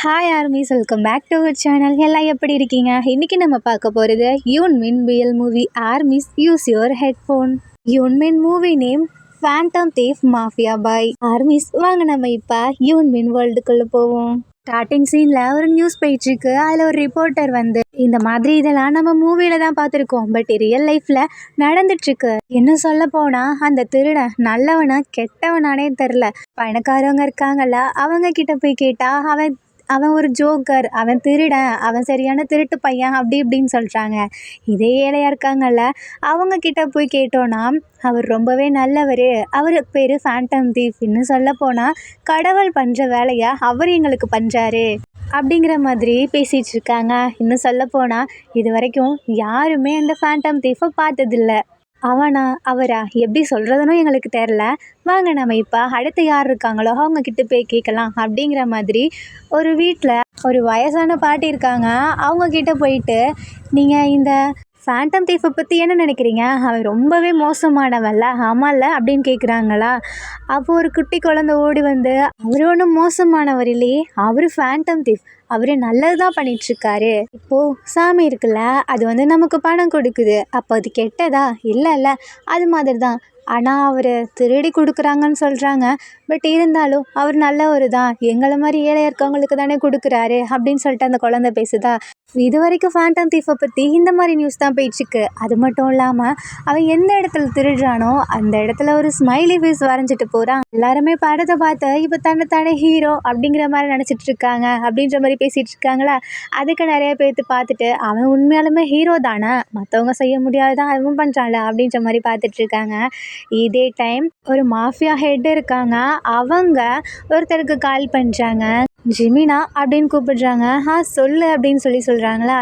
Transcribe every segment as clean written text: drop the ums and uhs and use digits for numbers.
Hi armies, welcome back to our channel. எல்லாம் எப்படி இருக்கீங்க? இன்றைக்கி நம்ம பார்க்க போகிறது Yoon Min BL movie armies use your headphone. Yoon Min movie name phantom thief mafia boy. Armies, வாங்க நம்ம இப்போ யூன் மின் வேர்ல்டுக்குள்ளே போவோம். ஸ்டார்டிங் சீனில் ஒரு நியூஸ் போயிட்டுருக்கு. அதில் ஒரு ரிப்போர்ட்டர் வந்து இந்த மாதிரி இதெல்லாம் நம்ம மூவியில் தான் பார்த்துருக்கோம், பட் ரியல் லைஃப்பில் நடந்துட்டுருக்கு. என்ன சொல்ல போனால் அந்த திருடன் நல்லவனா கெட்டவனானே தெரில. பணக்காரவங்க இருக்காங்கல்ல, அவங்க கிட்ட போய் கேட்டால் அவன் ஒரு ஜோக்கர், அவன் திருடன், அவன் சரியான திருட்டு பையன் அப்படி இப்படின்னு சொல்கிறாங்க. இதே ஏழையாக இருக்காங்கல்ல, அவங்க கிட்ட போய் கேட்டோன்னா அவர் ரொம்பவே நல்லவர், அவருக்கு பேர் ஃபேண்டம் தீஃப், இன்னும் சொல்ல போனால் கடவுள் பண்ணுற வேலையை அவர் எங்களுக்கு பண்ணுறாரு அப்படிங்கிற மாதிரி பேசிகிட்டு இருக்காங்க. இன்னும் சொல்ல போனால் இது வரைக்கும் யாருமே அந்த ஃபேண்டம் தீஃபை பார்த்ததில்ல. அவரா எப்படி சொல்கிறதுனும் எங்களுக்கு தெரில. வாங்க நம்ம இப்போ அடுத்து யார் இருக்காங்களோ அவங்கக்கிட்ட போய் கேட்கலாம் அப்படிங்கிற மாதிரி ஒரு வீட்டில் ஒரு வயசான பாட்டி இருக்காங்க. அவங்கக்கிட்ட போயிட்டு நீங்கள் இந்த ஃபேண்டம் தீஃபை பற்றி என்ன நினைக்கிறீங்க, அவன் ரொம்பவே மோசமானவல்ல, ஆமாம்ல அப்படின்னு கேட்குறாங்களா. அப்போது ஒரு குட்டி குழந்தை ஓடி வந்து அவர் ஒன்றும் மோசமானவர் இல்லையே, அவர் ஃபேண்டம் தீஃப், அவர் நல்லது தான் பண்ணிகிட்ருக்காரு. இப்போது சாமி இருக்குல்ல, அது வந்து நமக்கு பணம் கொடுக்குது, அப்போ அது கெட்டதா? இல்லை, அது மாதிரி தான். ஆனால் அவர் திருடி கொடுக்குறாங்கன்னு சொல்கிறாங்க, பட் இருந்தாலும் அவர் நல்லவர் தான், எங்களை மாதிரி ஏழையாக இருக்கவங்களுக்கு தானே கொடுக்குறாரு அப்படின்னு சொல்லிட்டு அந்த குழந்தை பேசுதா. இது வரைக்கும் ஃபேண்டம் தீஃபை பற்றி இந்த மாதிரி நியூஸ் தான் போயிட்டுருக்கு. அது மட்டும் இல்லாமல் அவன் எந்த இடத்துல திருடுறானோ அந்த இடத்துல ஒரு ஸ்மைலி ஃபேஸ் வரைஞ்சிட்டு போகிறான். எல்லாருமே படத்தை பார்த்து இப்போ தன்னை ஹீரோ அப்படிங்கிற மாதிரி நினச்சிட்டு இருக்காங்க அப்படின்ற மாதிரி பேசிகிட்டு இருக்காங்களா. அதுக்கு நிறைய பேர்த்து பார்த்துட்டு அவன் உண்மையாலுமே ஹீரோ தானே, மற்றவங்க செய்ய முடியாதுதான் அவன் பண்ணுறான்ல அப்படின்ற மாதிரி பார்த்துட்ருக்காங்க. இதே டைம் ஒரு மாஃபியா ஹெட் இருக்காங்க, அவங்க ஒருத்தருக்கு கால் பண்ணுறாங்க. ஜிமினா அப்படின்னு கூப்பிடுறாங்க. சொல்லு அப்படின்னு சொல்கிறாங்களா.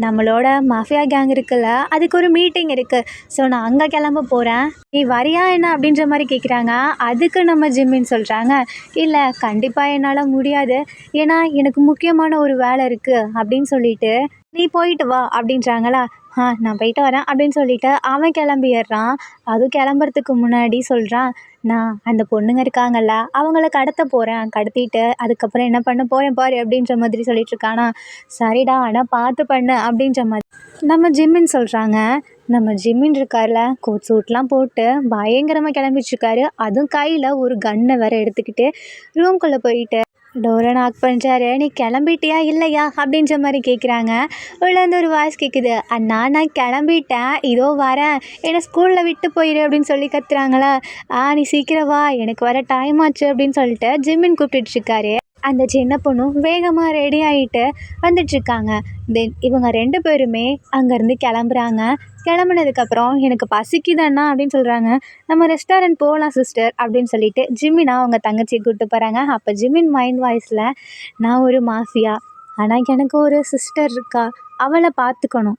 நம்மளோட மாஃபியா கேங் இருக்குல்ல, அதுக்கு ஒரு மீட்டிங் இருக்குது, ஸோ நான் அங்கே கிளம்ப போகிறேன், நீ வரியா என்ன அப்படின்ற மாதிரி கேட்குறாங்க. அதுக்கு நம்ம ஜிம்மின்னு சொல்கிறாங்க, இல்லை கண்டிப்பாக என்னால் முடியாது, ஏன்னா எனக்கு முக்கியமான ஒரு வேலை இருக்குது அப்படின்னு சொல்லிட்டு நீ போயிட்டு வா அப்படின்றாங்களா. நான் போயிட்டு வரேன் அப்படின்னு சொல்லிட்டு அவன் கிளம்பிடுறான். அதுவும் கிளம்புறதுக்கு முன்னாடி சொல்கிறான், நான் அந்த பொண்ணுங்க இருக்காங்கல்ல அவங்கள கடத்த போகிறேன், கடத்திட்டு அதுக்கப்புறம் என்ன பண்ண போகிறேன் பாரு அப்படின்ற மாதிரி சொல்லிட்டுருக்கானா. சரிடா, ஆனால் பார்த்து பண்ணு அப்படின்ற மாதிரி நம்ம ஜிம்மின்னு சொல்கிறாங்க. நம்ம ஜிம்மின் இருக்கார்ல, கோட் சூட்லாம் போட்டு பயங்கரமாக கிளம்பிட்டுருக்காரு. அதுவும் கையில் ஒரு கன்னை வேற எடுத்துக்கிட்டு ரூம்குள்ளே போயிட்டு டோரை நாக் பண்ணுறாரு. நீ கிளம்பிட்டியா இல்லையா அப்படின்ற மாதிரி கேட்குறாங்க. உள்ளேருந்து ஒரு வாய்ஸ் கேட்குது, அண்ணா நான் கிளம்பிட்டேன், இதோ வரேன், என்னை ஸ்கூலில் விட்டு போயிடு அப்படின்னு சொல்லி கத்துறாங்களா. நீ சீக்கிரம் வா, எனக்கு வர டைம் ஆச்சு அப்படின்னு சொல்லிட்டு ஜிம்மின் கூப்பிட்டுட்ருக்காரு. அந்த சின்ன பொண்ணும் வேகமாக ரெடி ஆகிட்டு வந்துட்டுருக்காங்க. தென் இவங்க 2 பேருமே அங்கேருந்து கிளம்புறாங்க. கிளம்புனதுக்கப்புறம் எனக்கு பசிக்குதுண்ணா அப்படின்னு சொல்கிறாங்க. நம்ம ரெஸ்டாரண்ட் போகலாம் சிஸ்டர் அப்படின்னு சொல்லிட்டு ஜிம்மினா அவங்க தங்கச்சியை கூப்பிட்டு போகிறாங்க. அப்போ ஜிம்மின் மைண்ட் வாய்ஸில், நான் ஒரு மாஃபியா, ஆனால் எனக்கு ஒரு சிஸ்டர் இருக்கா, அவளை பார்த்துக்கணும்,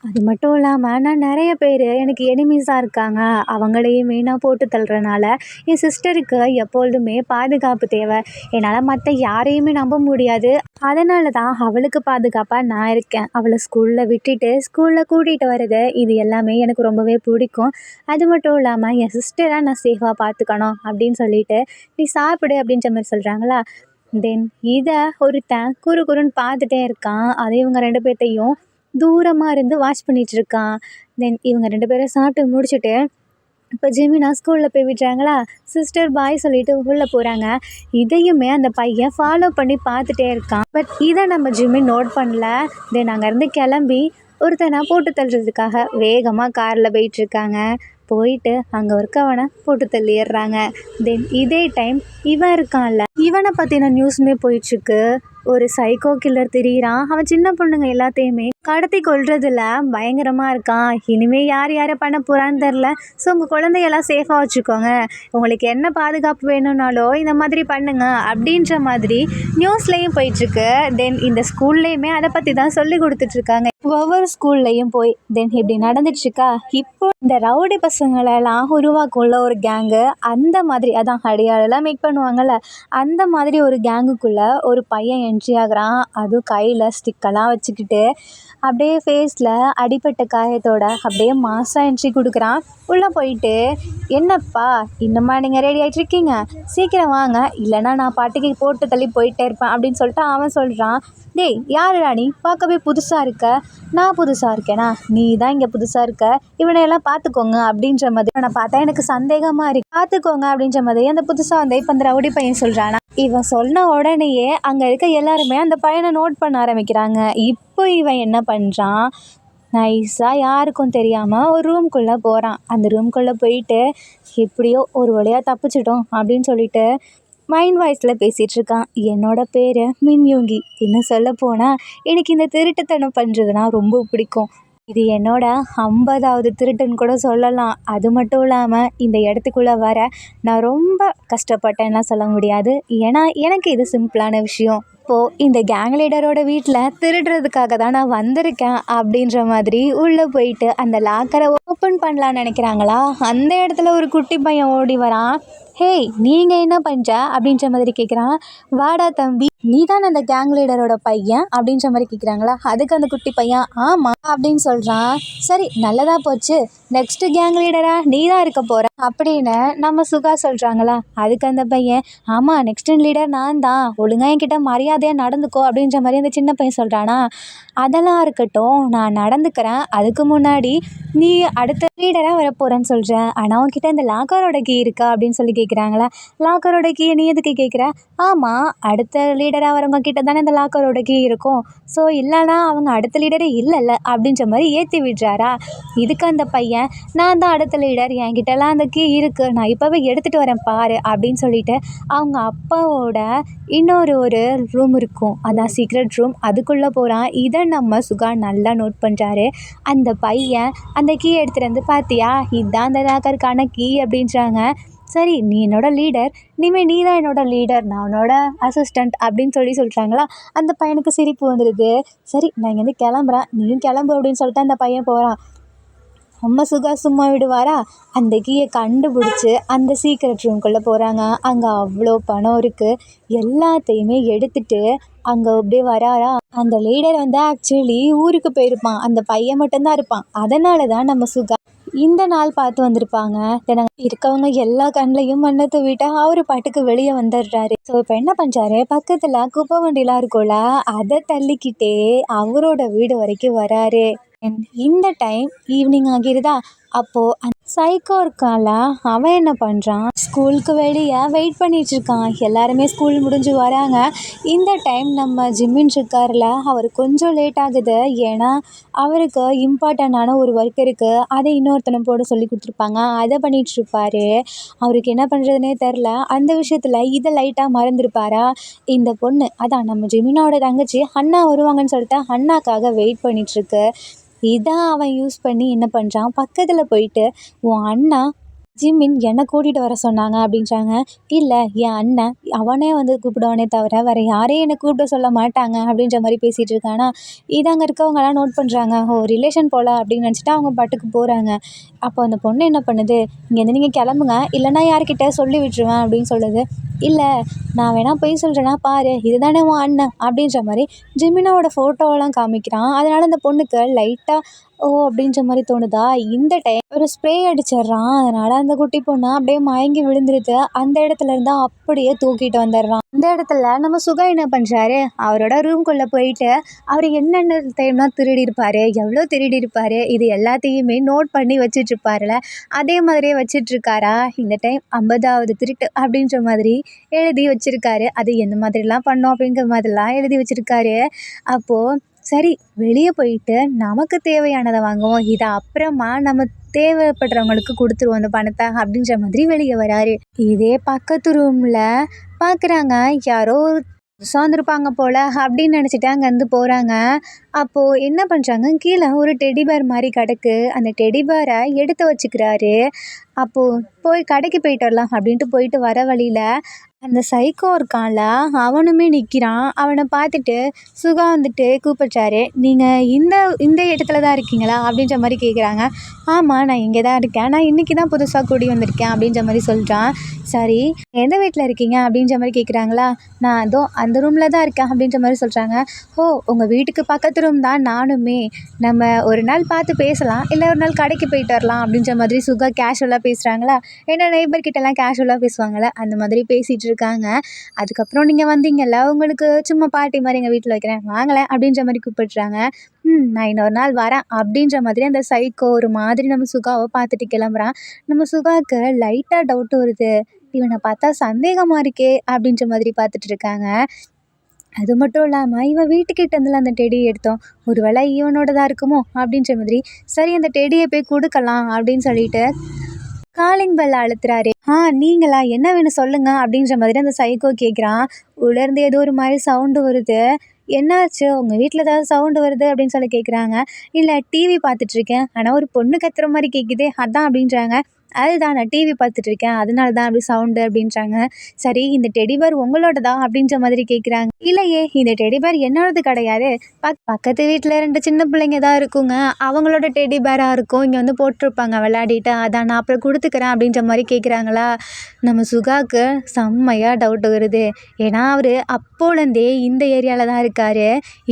அது மட்டும் இல்லாமல் நான் நிறைய பேர் எனக்கு எனிமீஸாக இருக்காங்க, அவங்களையுமே நான் போட்டு தள்ளுறனால என் சிஸ்டருக்கு எப்பொழுதுமே பாதுகாப்பு தேவை, என்னால் மற்ற யாரையுமே நம்ப முடியாது, அதனால தான் அவளுக்கு பாதுகாப்பாக நான் இருக்கேன், அவளை ஸ்கூலில் விட்டுட்டு ஸ்கூலில் கூட்டிகிட்டு வர்றது இது எல்லாமே எனக்கு ரொம்பவே பிடிக்கும், அது மட்டும் இல்லாமல் என் சிஸ்டரை நான் சேஃபாக பார்த்துக்கணும் அப்படின்னு சொல்லிட்டு நீ சாப்பிடு அப்படின்ற மாதிரி சொல்கிறாங்களா. தென் இதை ஒருத்தன் குறுன்னு பார்த்துட்டே இருக்கான். அதை இவங்க 2 பேர்த்தையும் தூரமாக இருந்து வாட்ச் பண்ணிகிட்டு இருக்கான். தென் இவங்க 2 பேரும் சாப்பிட்டு முடிச்சுட்டு இப்போ ஜிமினா ஸ்கூலில் போய் விடுறாங்களா. சிஸ்டர் பாய் சொல்லிட்டு உள்ளே போகிறாங்க. இதையுமே அந்த பையன் ஃபாலோ பண்ணி பார்த்துட்டே இருக்கான். பட் இதை நம்ம ஜிம்மி நோட் பண்ணல. தென் அங்கேருந்து கிளம்பி ஒருத்தனை போட்டு தள்ளுறதுக்காக வேகமாக காரில் போயிட்டுருக்காங்க. போயிட்டு அங்கே இருக்கவனை போட்டு தள்ளிடுறாங்க. தென் இதே டைம் இவன் இருக்கான்ல, இவனை பற்றின நியூஸுமே போயிட்டுருக்கு. ஒரு சைக்கோ கில்லர் தெரியுறான். அவன் சின்ன பொண்ணுங்க எல்லாத்தையுமே கடத்தி கொள்றதுல பயங்கரமாக இருக்கான். இனிமேல் யாரை பண்ண போகிறான்னு தெரில. ஸோ உங்கள் குழந்தையெல்லாம் சேஃபாக வச்சுக்கோங்க, உங்களுக்கு என்ன பாதுகாப்பு வேணும்னாலோ இந்த மாதிரி பண்ணுங்க அப்படின்ற மாதிரி நியூஸ்லேயும் போயிட்டுருக்கு. தென் இந்த ஸ்கூல்லேயுமே அதை பற்றி தான் சொல்லி கொடுத்துட்ருக்காங்க. ஒவ்வொரு ஸ்கூல்லையும் போய் தென் இப்படி நடந்துட்டுருக்கா. இப்போ இந்த ரவுடி பசங்களெல்லாம் உருவாக்கும்ல ஒரு கேங்கு, அந்த மாதிரி அதான் அடியாளெல்லாம் மேக் பண்ணுவாங்கல்ல, அந்த மாதிரி ஒரு கேங்குக்குள்ள ஒரு பையன் என்ட்ரி ஆகுறான். அதுவும் கையில் ஸ்டிக்கெல்லாம் வச்சுக்கிட்டு அப்படியே ஃபேஸில் அடிபட்ட காயத்தோட அப்படியே மாஸா என்ட்ரி கொடுக்குறான். உள்ளே போயிட்டு, என்னப்பா இன்னுமா நீங்கள் ரெடி ஆகிட்டு இருக்கீங்க, சீக்கிரம் வாங்க, இல்லைன்னா நான் பாட்டுக்கு போட்டு தள்ளி போயிட்டே இருப்பேன் அப்படின்னு சொல்லிட்டு அவன் சொல்கிறான். டேய் யாருடா நீ, பார்க்கவே புதுசாக இருக்க. நான் புதுசாக இருக்கேனா, நீ தான் இங்கே புதுசாக இருக்க, இவனையெல்லாம் பார்த்துக்கோங்க அப்படின்ற மாதிரி. இவனை பார்த்தா எனக்கு சந்தேகமாக இருக்கு, பார்த்துக்கோங்க அப்படின்ற மாதிரி அந்த புதுசாக வந்த இப்போ அந்த ரவுடி பையன் சொல்கிறானா. இவன் சொன்ன உடனேயே அங்கே இருக்க எல்லாருமே அந்த பையனை நோட் பண்ண ஆரம்பிக்கிறாங்க. இப்போ இவன் என்ன பண்ணுறான், நைஸாக யாருக்கும் தெரியாமல் ஒரு ரூம்குள்ளே போகிறான். அந்த ரூம்குள்ளே போயிட்டு எப்படியோ ஒரு வழியாக தப்பிச்சிட்டோம் அப்படின்னு சொல்லிட்டு மைண்ட் வாய்ஸில் பேசிகிட்டு இருக்கான். என்னோட பேர் மின்யூங்கி. இன்னும் சொல்ல போனால் எனக்கு இந்த திருட்டுத்தனம் பண்ணுறதுனா ரொம்ப பிடிக்கும். இது என்னோட 50வது திருட்டுன்னு கூட சொல்லலாம். அது மட்டும் இல்லாமல் இந்த இடத்துக்குள்ளே வர நான் ரொம்ப கஷ்டப்பட்டேன்லாம் சொல்ல முடியாது. ஏன்னா எனக்கு இது சிம்பிளான விஷயம். இப்போது இந்த கேங் லீடரோட வீட்டில் திருடுறதுக்காக தான் நான் வந்திருக்கேன் அப்படின்ற மாதிரி உள்ளே போயிட்டு அந்த லாக்கரை ஓப்பன் பண்ணலான்னு நினைக்கிறாங்களா, அந்த இடத்துல ஒரு குட்டி பையன் ஓடி வரான். ஹேய் நீங்கள் என்ன பண்ணுற அப்படின்ற மாதிரி கேட்குறான். வாடா தம்பி, நீ தானே அந்த கேங் லீடரோட பையன் அப்படின்ற மாதிரி கேட்குறாங்களா. அதுக்கு அந்த குட்டி பையன் ஆமாம் அப்படின்னு சொல்கிறான். சரி நல்லதாக போச்சு, நெக்ஸ்ட்டு கேங் லீடராக நீ தான் இருக்க போகிற அப்படின்னு நம்ம சுகா சொல்கிறாங்களா. அதுக்கு அந்த பையன் ஆமாம் நெக்ஸ்ட் லீடர் நான் தான், ஒழுங்காக என்கிட்ட மரியாதையாக நடந்துக்கோ அப்படின்ற மாதிரி அந்த சின்ன பையன் சொல்கிறானா. அதெல்லாம் இருக்கட்டும், நான் நடந்துக்கிறேன், அதுக்கு முன்னாடி நீ அடுத்த லீடராக வரப்போகிறேன்னு சொல்கிறேன், ஆனால் உன்கிட்ட இந்த லாக்கரோட கீ இருக்கா அப்படின்னு சொல்லி கேட்குறாங்களா. லாக்கரோட கீயை நீ எதுக்கு கேட்குற. ஆமாம் அடுத்த லீடராக வரவங்க கிட்ட தானே இந்த லாக்கரோட கீ இருக்கும், ஸோ இல்லைனா அவங்க அடுத்த லீடரே இல்லைல்ல அப்படின்ற மாதிரி ஏற்றி விடுறாரா. இதுக்கு அந்த பையன் நான் தான் அடுத்த லீடர், என்கிட்டலாம் அந்த கீ இருக்குது, நான் இப்போவே எடுத்துகிட்டு வரேன் பாரு அப்படின்னு சொல்லிட்டு அவங்க அப்பாவோட ஒரு ரூம் இருக்கும், அதான் சீக்ரெட் ரூம், அதுக்குள்ளே போகிறான். இதை நம்ம சுகா நல்லா நோட் பண்ணுறாரு. அந்த பையன் அந்த கீ எடுத்துகிட்டு வந்து பார்த்தியா இதுதான் அந்த லாக்கருக்கான கீ அப்படின்றாங்க. சரி நீ என்னோட லீடர், இனிமேல் நீ தான் என்னோட லீடர், நான் உன்னோட அசிஸ்டண்ட் அப்படின்னு சொல்கிறாங்களா. அந்த பையனுக்கு சிரிப்பு வந்துடுது. சரி நான் இங்கேருந்து கிளம்புறேன், நீயும் கிளம்பு அப்படின்னு சொல்லிட்டு அந்த பையன் போகிறான். நம்ம சுகா சும்மா விடுவாரா, அந்த கீயை கண்டுபிடிச்சி அந்த சீக்ரெட் ரூம்குள்ளே போகிறாங்க. அங்கே அவ்வளோ பணம் இருக்குது, எல்லாத்தையுமே எடுத்துகிட்டு அங்கே அப்படியே வராரா. அந்த லீடர் வந்து ஆக்சுவலி ஊருக்கு போயிருப்பான், அந்த பையன் மட்டும்தான் இருப்பான். அதனால தான் நம்ம சுகா இந்த நாள் பார்த்து வந்திருப்பாங்க. இருக்கவங்க எல்லா கண்ணையும் மண்ணை தூவிட்டு அவர் பாட்டுக்கு வெளியே வந்துடுறாரு. ஸோ இப்போ என்ன பண்ணுறாரு, பக்கத்தில் குப்பை வண்டிலாம் இருக்கும்ல, அதை தள்ளிக்கிட்டே அவரோட வீடு வரைக்கும் வராரு. இந்த டைம் ஈவினிங் ஆகிருதா. அப்போது அந்த சைக்கோ இருக்கான்ல, அவன் என்ன பண்ணுறான், ஸ்கூலுக்கு வெளியே வெயிட் பண்ணிட்டு இருக்கான். எல்லாருமே ஸ்கூல் முடிஞ்சு வராங்க. இந்த டைம் நம்ம ஜிம்மின் இருக்கார்ல, அவர் கொஞ்சம் லேட் ஆகுது. ஏன்னா அவருக்கு இம்பார்ட்டண்டான ஒரு ஒர்க் இருக்குது, அதை இன்னொருத்தனை போட சொல்லி கொடுத்துருப்பாங்க, அதை பண்ணிகிட்ருப்பாரு. அவருக்கு என்ன பண்ணுறதுனே தெரில. அந்த விஷயத்தில் இதை லைட்டாக மறந்துருப்பாரா. இந்த பொண்ணு அதான் நம்ம ஜிமினோட தங்கச்சி அண்ணா வருவாங்கன்னு சொல்லிட்டு அண்ணாக்காக வெயிட் பண்ணிகிட்ருக்கு. இதை அவன் யூஸ் பண்ணி என்ன பண்ணுறான், பக்கத்தில் போயிட்டு உன் அண்ணா ஜிமின் என்னை கூட்டிகிட்டு வர சொன்னாங்க அப்படின்றாங்க. இல்லை என் அண்ணன் அவனே வந்து கூப்பிடுவானே தவிர வேறு யாரையும் என்னை கூப்பிட சொல்ல மாட்டாங்க அப்படின்ற மாதிரி பேசிகிட்டு இருக்கானா. இது அங்கே இருக்கவங்கலாம் நோட் பண்ணுறாங்க. ஓ ரிலேஷன் போல் அப்படின்னு நினச்சிட்டு அவங்க பாட்டுக்கு போகிறாங்க. அப்போ அந்த பொண்ணு என்ன பண்ணுது, இங்கேருந்து நீங்கள் கிளம்புங்க, இல்லைனா யார்கிட்ட சொல்லி விட்டுருவேன் அப்படின்னு சொல்லுது. இல்லை நான் வேணா போய் சொல்கிறேன்னா பாரு, இதுதானே உன் அண்ணன் அப்படின்ற மாதிரி ஜிமினோட ஃபோட்டோவெல்லாம் காமிக்கிறான். அதனால் அந்த பொண்ணுக்கு லைட்டாக ஓ அப்படின்ற மாதிரி தோணுதா. இந்த டைம் ஒரு ஸ்ப்ரே அடிச்சிடுறான். அதனால் அந்த குட்டி பொண்ணு அப்படியே மயங்கி விழுந்துருது. அந்த இடத்துல இருந்தால் அப்படியே தூக்கிட்டு வந்துடுறான். இந்த இடத்துல நம்ம சுகா என்ன பண்ணுறாரு, அவரோட ரூம்குள்ளே போயிட்டு அவர் என்னென்ன டைம்லாம் திருடி இருப்பார், எவ்வளோ திருடி இருப்பார், இது எல்லாத்தையுமே நோட் பண்ணி வச்சிட்ருப்பார்ல, அதே மாதிரியே வச்சிட்ருக்காரா. இந்த டைம் 50வது திருட்டு அப்படின்ற மாதிரி எழுதி வச்சுருக்காரு. அது எந்த மாதிரிலாம் பண்ணோம் அப்படிங்கிற மாதிரிலாம் எழுதி வச்சுருக்காரு. அப்போது சரி வெளியே போயிட்டு நமக்கு தேவையானதை வாங்குவோம், இதை அப்புறமா நம்ம தேவைப்படுறவங்களுக்கு கொடுத்துருவோம் அந்த பணத்தை அப்படின்ற மாதிரி வெளியே வராரு. இதே பக்கத்து ரூமில் பார்க்குறாங்க, யாரோ சார்ந்திருப்பாங்க போல் அப்படின்னு நினச்சிட்டு அங்கேருந்து போகிறாங்க. அப்போது என்ன பண்ணுறாங்க, கீழே ஒரு டெடிபேர் மாதிரி கிடக்கு. அந்த டெடிபேரை எடுத்து வச்சுக்கிறாரு. அப்போது போய் கடைக்கு போயிட்டு வரலாம் அப்படின்ட்டு போயிட்டு வர வழியில் அந்த சைக்கோ இருக்கான்ல, அவனுமே நிற்கிறான். அவனை பார்த்துட்டு சுகா வந்துட்டு கூப்பிட்றாரு. "நீங்கள் இந்த இந்த இடத்துல தான் இருக்கீங்களா?" அப்படின்ற மாதிரி கேட்குறாங்க. "ஆமாம், நான் இங்கே தான் இருக்கேன். நான் இன்றைக்கி தான் புதுசாக குடி வந்திருக்கேன்." அப்படின்ற மாதிரி சொல்கிறான். "சரி, எந்த வீட்டில் இருக்கீங்க?" அப்படின்ற மாதிரி கேட்குறாங்களா. "நான் அதோ அந்த ரூமில் தான் இருக்கேன்." அப்படின்ற மாதிரி சொல்கிறாங்க. "ஓ, உங்கள் வீட்டுக்கு பக்கத்து ரூம் தான் நானுமே. நம்ம ஒரு நாள் பார்த்து பேசலாம், இல்லை ஒரு நாள் கடைக்கு போயிட்டு வரலாம்." அப்படின்ற மாதிரி சுகா கேஷுவலாக பேசுகிறாங்களா. ஏன்னா நெய்பர் கிட்டலாம் கேஷுவலாக பேசுவாங்கள்ல, அந்த மாதிரி பேசிகிட்டு இருக்காங்க. அதுக்கப்புறம் "நீங்கள் வந்தீங்கல்ல, உங்களுக்கு சும்மா பார்ட்டி மாதிரி எங்கள் வீட்டில் வைக்கிறேன், வாங்களேன்." அப்படின்ற மாதிரி கூப்பிடுறாங்க. நான் இன்னொரு நாள் வரேன்." அப்படின்ற மாதிரி அந்த சைக்கோ ஒரு மாதிரி நம்ம சுகாவை பார்த்துட்டு கிளம்புறான். நம்ம சுகாவுக்கு லைட்டாக டவுட் வருது. இவனை பார்த்தா சந்தேகமாக இருக்கே அப்படின்ற மாதிரி பார்த்துட்டு இருக்காங்க. அது மட்டும் இல்லாமல் இவன் வீட்டுக்கிட்ட இருந்துல அந்த டெடி எடுத்தோம், ஒரு வேளை இவனோடதாக இருக்குமோ அப்படின்ற மாதிரி, சரி அந்த டெடியை போய் கொடுக்கலாம் அப்படின்னு சொல்லிட்டு காலிங் பெல் அழுத்துறாரு. நீங்களா, என்ன வேணும் சொல்லுங்க அப்படின்ற மாதிரி அந்த சைக்கோ கேட்குறான். உள்ளேருந்து ஏதோ ஒரு மாதிரி சவுண்டு வருது. என்னாச்சு, உங்கள் வீட்டில் ஏதாவது சவுண்டு வருது அப்படின்னு சொல்லி கேட்குறாங்க. இல்லை, டிவி பார்த்துட்ருக்கேன், ஆனால் ஒரு பொண்ணு கத்துற மாதிரி கேட்குதே அதான் அப்படின்றாங்க. அதுதான், நான் டிவி பார்த்துட்ருக்கேன், அதனால தான் அப்படி சவுண்டு அப்படின்றாங்க. சரி, இந்த டெடிபேர் உங்களோடதா அப்படின்ற மாதிரி கேட்குறாங்க. இல்லையே, இந்த டெடிபேர் என்னோடது கிடையாது, பக்கத்து வீட்டில் 2 சின்ன பிள்ளைங்க தான் இருக்குங்க, அவங்களோட டெடிபேராக இருக்கும், இங்கே வந்து போட்டிருப்பாங்க விளையாடிட்டு, அதான் நான் அப்புறம் கொடுத்துக்கிறேன் அப்படின்ற மாதிரி கேட்குறாங்களா. நம்ம சுகாவுக்கு செம்மையாக டவுட் வருது. ஏன்னா அவர் அப்போலேருந்தே இந்த ஏரியாவில் தான் இருக்கார்.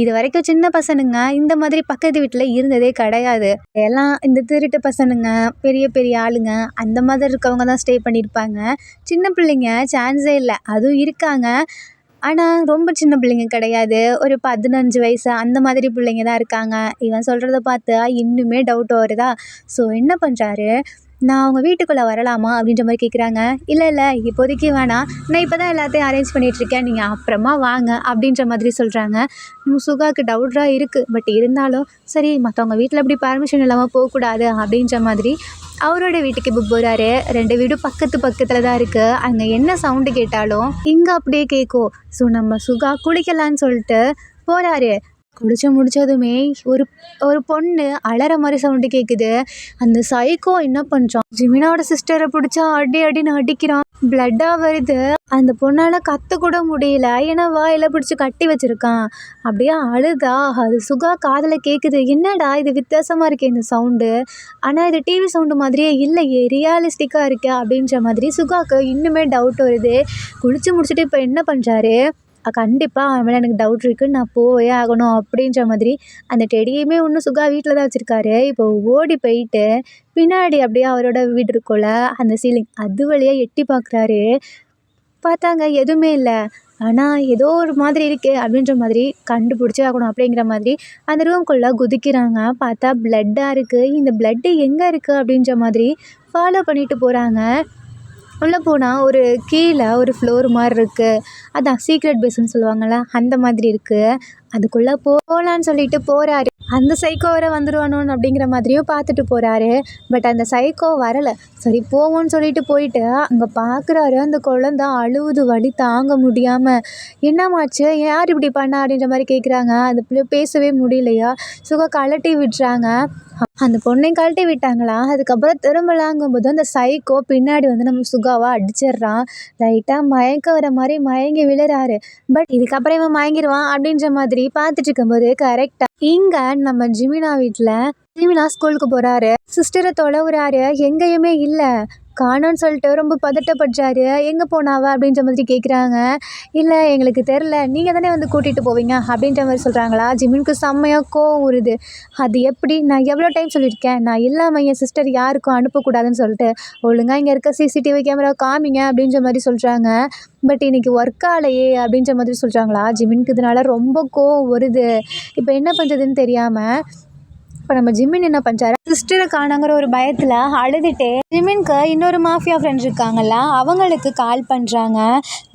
இது வரைக்கும் சின்ன பசனுங்க இந்த மாதிரி பக்கத்து வீட்டில் இருந்ததே கிடையாது. எல்லாம் இந்த திருட்டு பசனுங்க, பெரிய பெரிய ஆளுங்க, அந்த மாதிரி இருக்கவங்க தான் ஸ்டே பண்ணியிருப்பாங்க. சின்ன பிள்ளைங்க சான்ஸே இல்லை. அதுவும் இருக்காங்க, ஆனால் ரொம்ப சின்ன பிள்ளைங்க கிடையாது. ஒரு 15 வயசு அந்த மாதிரி பிள்ளைங்க தான் இருக்காங்க. இவன் சொல்கிறத பார்த்தா இன்னுமே டவுட் வருதா. ஸோ என்ன பண்ணுறாரு, "நான் அவங்க வீட்டுக்குள்ளே வரலாமா?" அப்படின்ற மாதிரி கேட்குறாங்க. "இல்லை இல்லை, இப்போதைக்கு வேணாம், நான் இப்போ தான் எல்லாத்தையும் அரேஞ்ச் பண்ணிகிட்ருக்கேன், நீங்கள் அப்புறமா வாங்க." அப்படின்ற மாதிரி சொல்கிறாங்க. சுகாவுக்கு டவுட்டாக இருக்குது. பட் இருந்தாலும் சரி, மற்றவங்க வீட்டில் அப்படி பர்மிஷன் இல்லாமல் போகக்கூடாது அப்படின்ற மாதிரி அவரோட வீட்டுக்கு இப்போ போகிறாரு. 2 வீடும் பக்கத்து பக்கத்தில் தான் இருக்குது. அங்கே என்ன சவுண்டு கேட்டாலும் இங்கே அப்படியே கேட்கும். ஸோ நம்ம சுகா குளிக்கலான்னு சொல்லிட்டு போகிறாரு. குளிச்சு முடிச்சதுமே ஒரு ஒரு பொண்ணு அலற மாதிரி சவுண்டு கேட்குது. அந்த சைக்கோ என்ன பண்ணுறான், ஜிமினாவோட சிஸ்டரை பிடிச்சா அடி அடின்னு அடிக்கிறான். பிளட்டாக வருது. அந்த பொண்ணால் கத்தக்கூட முடியல, ஏன்னா வாயில பிடிச்சி கட்டி வச்சுருக்கான். அப்படியே அழுதா. அது சுகா காதில் கேட்குது. என்னடா இது வித்தியாசமாக இருக்கே இந்த சவுண்டு, ஆனால் இது டிவி சவுண்டு மாதிரியே இல்லையே, ரியாலிஸ்டிக்காக இருக்கே அப்படின்ற மாதிரி சுகாவுக்கு இன்னுமே டவுட் வருது. குளிச்சு முடிச்சுட்டு இப்போ என்ன பண்ணுறாரு, கண்டிப்பாக அவன் மேலே எனக்கு டவுட் இருக்குது, நான் போயே ஆகணும் அப்படின்ற மாதிரி அந்த டெடியுமே இன்னும் சுகா வீட்டில் தான் வச்சுருக்காரு. இப்போ ஓடி போயிட்டு பின்னாடி அப்படியே அவரோட வீடு இருக்குள்ள அந்த சீலிங் அது வழியாக எட்டி பார்க்குறாரு. பார்த்தாங்க எதுவுமே இல்லை. ஆனால் ஏதோ ஒரு மாதிரி இருக்கே அப்படின்ற மாதிரி கண்டுபிடிச்சே ஆகணும் அப்படிங்கிற மாதிரி அந்த ரூம்குள்ளே குதிக்கிறாங்க. பார்த்தா பிளட்டாக இருக்குது. இந்த பிளட்டு எங்கே இருக்குது அப்படின்ற மாதிரி ஃபாலோ பண்ணிட்டு போகிறாங்க. உள்ளே போனால் ஒரு கீழே ஒரு ஃப்ளோர் மாதிரி இருக்குது. அதான் சீக்ரெட் பேஸ்ன்னு சொல்லுவாங்கள்ல, அந்த மாதிரி இருக்குது. அதுக்குள்ளே போகலான்னு சொல்லிட்டு போகிறாரு. அந்த சைக்கோ வேறு வந்துடுவானோன்னு அப்படிங்கிற மாதிரியும் பார்த்துட்டு போகிறாரு. பட் அந்த சைக்கோ வரலை. சரி போவோன்னு சொல்லிட்டு போயிட்டு அங்கே பார்க்குறாரு, அந்த குழந்தை அழுவுது வலி தாங்க முடியாமல். "என்னம்மாச்சு, யார் இப்படி பண்ணா?" அப்படின்ற மாதிரி கேட்குறாங்க. அந்த பிள்ளை பேசவே முடியலையா. சுகா கழட்டி விட்டுறாங்க. அந்த பொண்ணையும் கழட்டி விட்டாங்களா. அதுக்கப்புறம் திரும்பலாங்கும்போது அந்த சைக்கோ பின்னாடி வந்து நம்ம சுகாவை அடிச்சிடுறான். லைட்டாக மயக்க வர மாதிரி மயங்கி விழுறாரு. பட் இதுக்கப்புறம் இவன் மயங்கிடுவான் அப்படின்ற மாதிரி பார்த்துட்டு இருக்கும்போது கரெக்டாக இங்கே நம்ம ஜிமினா வீட்டில் ஜிமினா ஸ்கூலுக்கு போகிறாரு. சிஸ்டரை தொலைவுறாரு, எங்கேயுமே இல்லை. காணோன்னு சொல்லிட்டு ரொம்ப பதட்டப்படுறாரு. "எங்கே போனாவ?" அப்படின்ற மாதிரி கேட்குறாங்க. "இல்லை, எங்களுக்கு தெரில, நீங்கள் தானே வந்து கூட்டிகிட்டு போவீங்க." அப்படின்ற மாதிரி சொல்கிறாங்களா. ஜிமினுக்கு செம்மையாக கோவம் வருது. "அது எப்படி, நான் எவ்வளோ டைம் சொல்லியிருக்கேன், நான் இல்லாமல் என் சிஸ்டர் யாருக்கும் அனுப்பக்கூடாதுன்னு சொல்லிட்டு, ஒழுங்காக இங்கே இருக்க சிசிடிவி கேமரா காமிங்க." அப்படின்ற மாதிரி சொல்கிறாங்க. பட் இன்றைக்கி ஒர்க் ஆகலையே அப்படின்ற மாதிரி சொல்கிறாங்களா. ஜிமினுக்கு இதனால் ரொம்ப கோவம் வருது. இப்போ என்ன பண்ணுறதுன்னு தெரியாமல் இப்போ நம்ம ஜிமின் என்ன பண்ணுறாரு, சிஸ்டரை காணாங்கிற ஒரு பயத்தில் அழுதுட்டு ஜிமின்க்கு இன்னொரு மாஃபியா ஃப்ரெண்ட் இருக்காங்கல்ல, அவங்களுக்கு கால் பண்ணுறாங்க.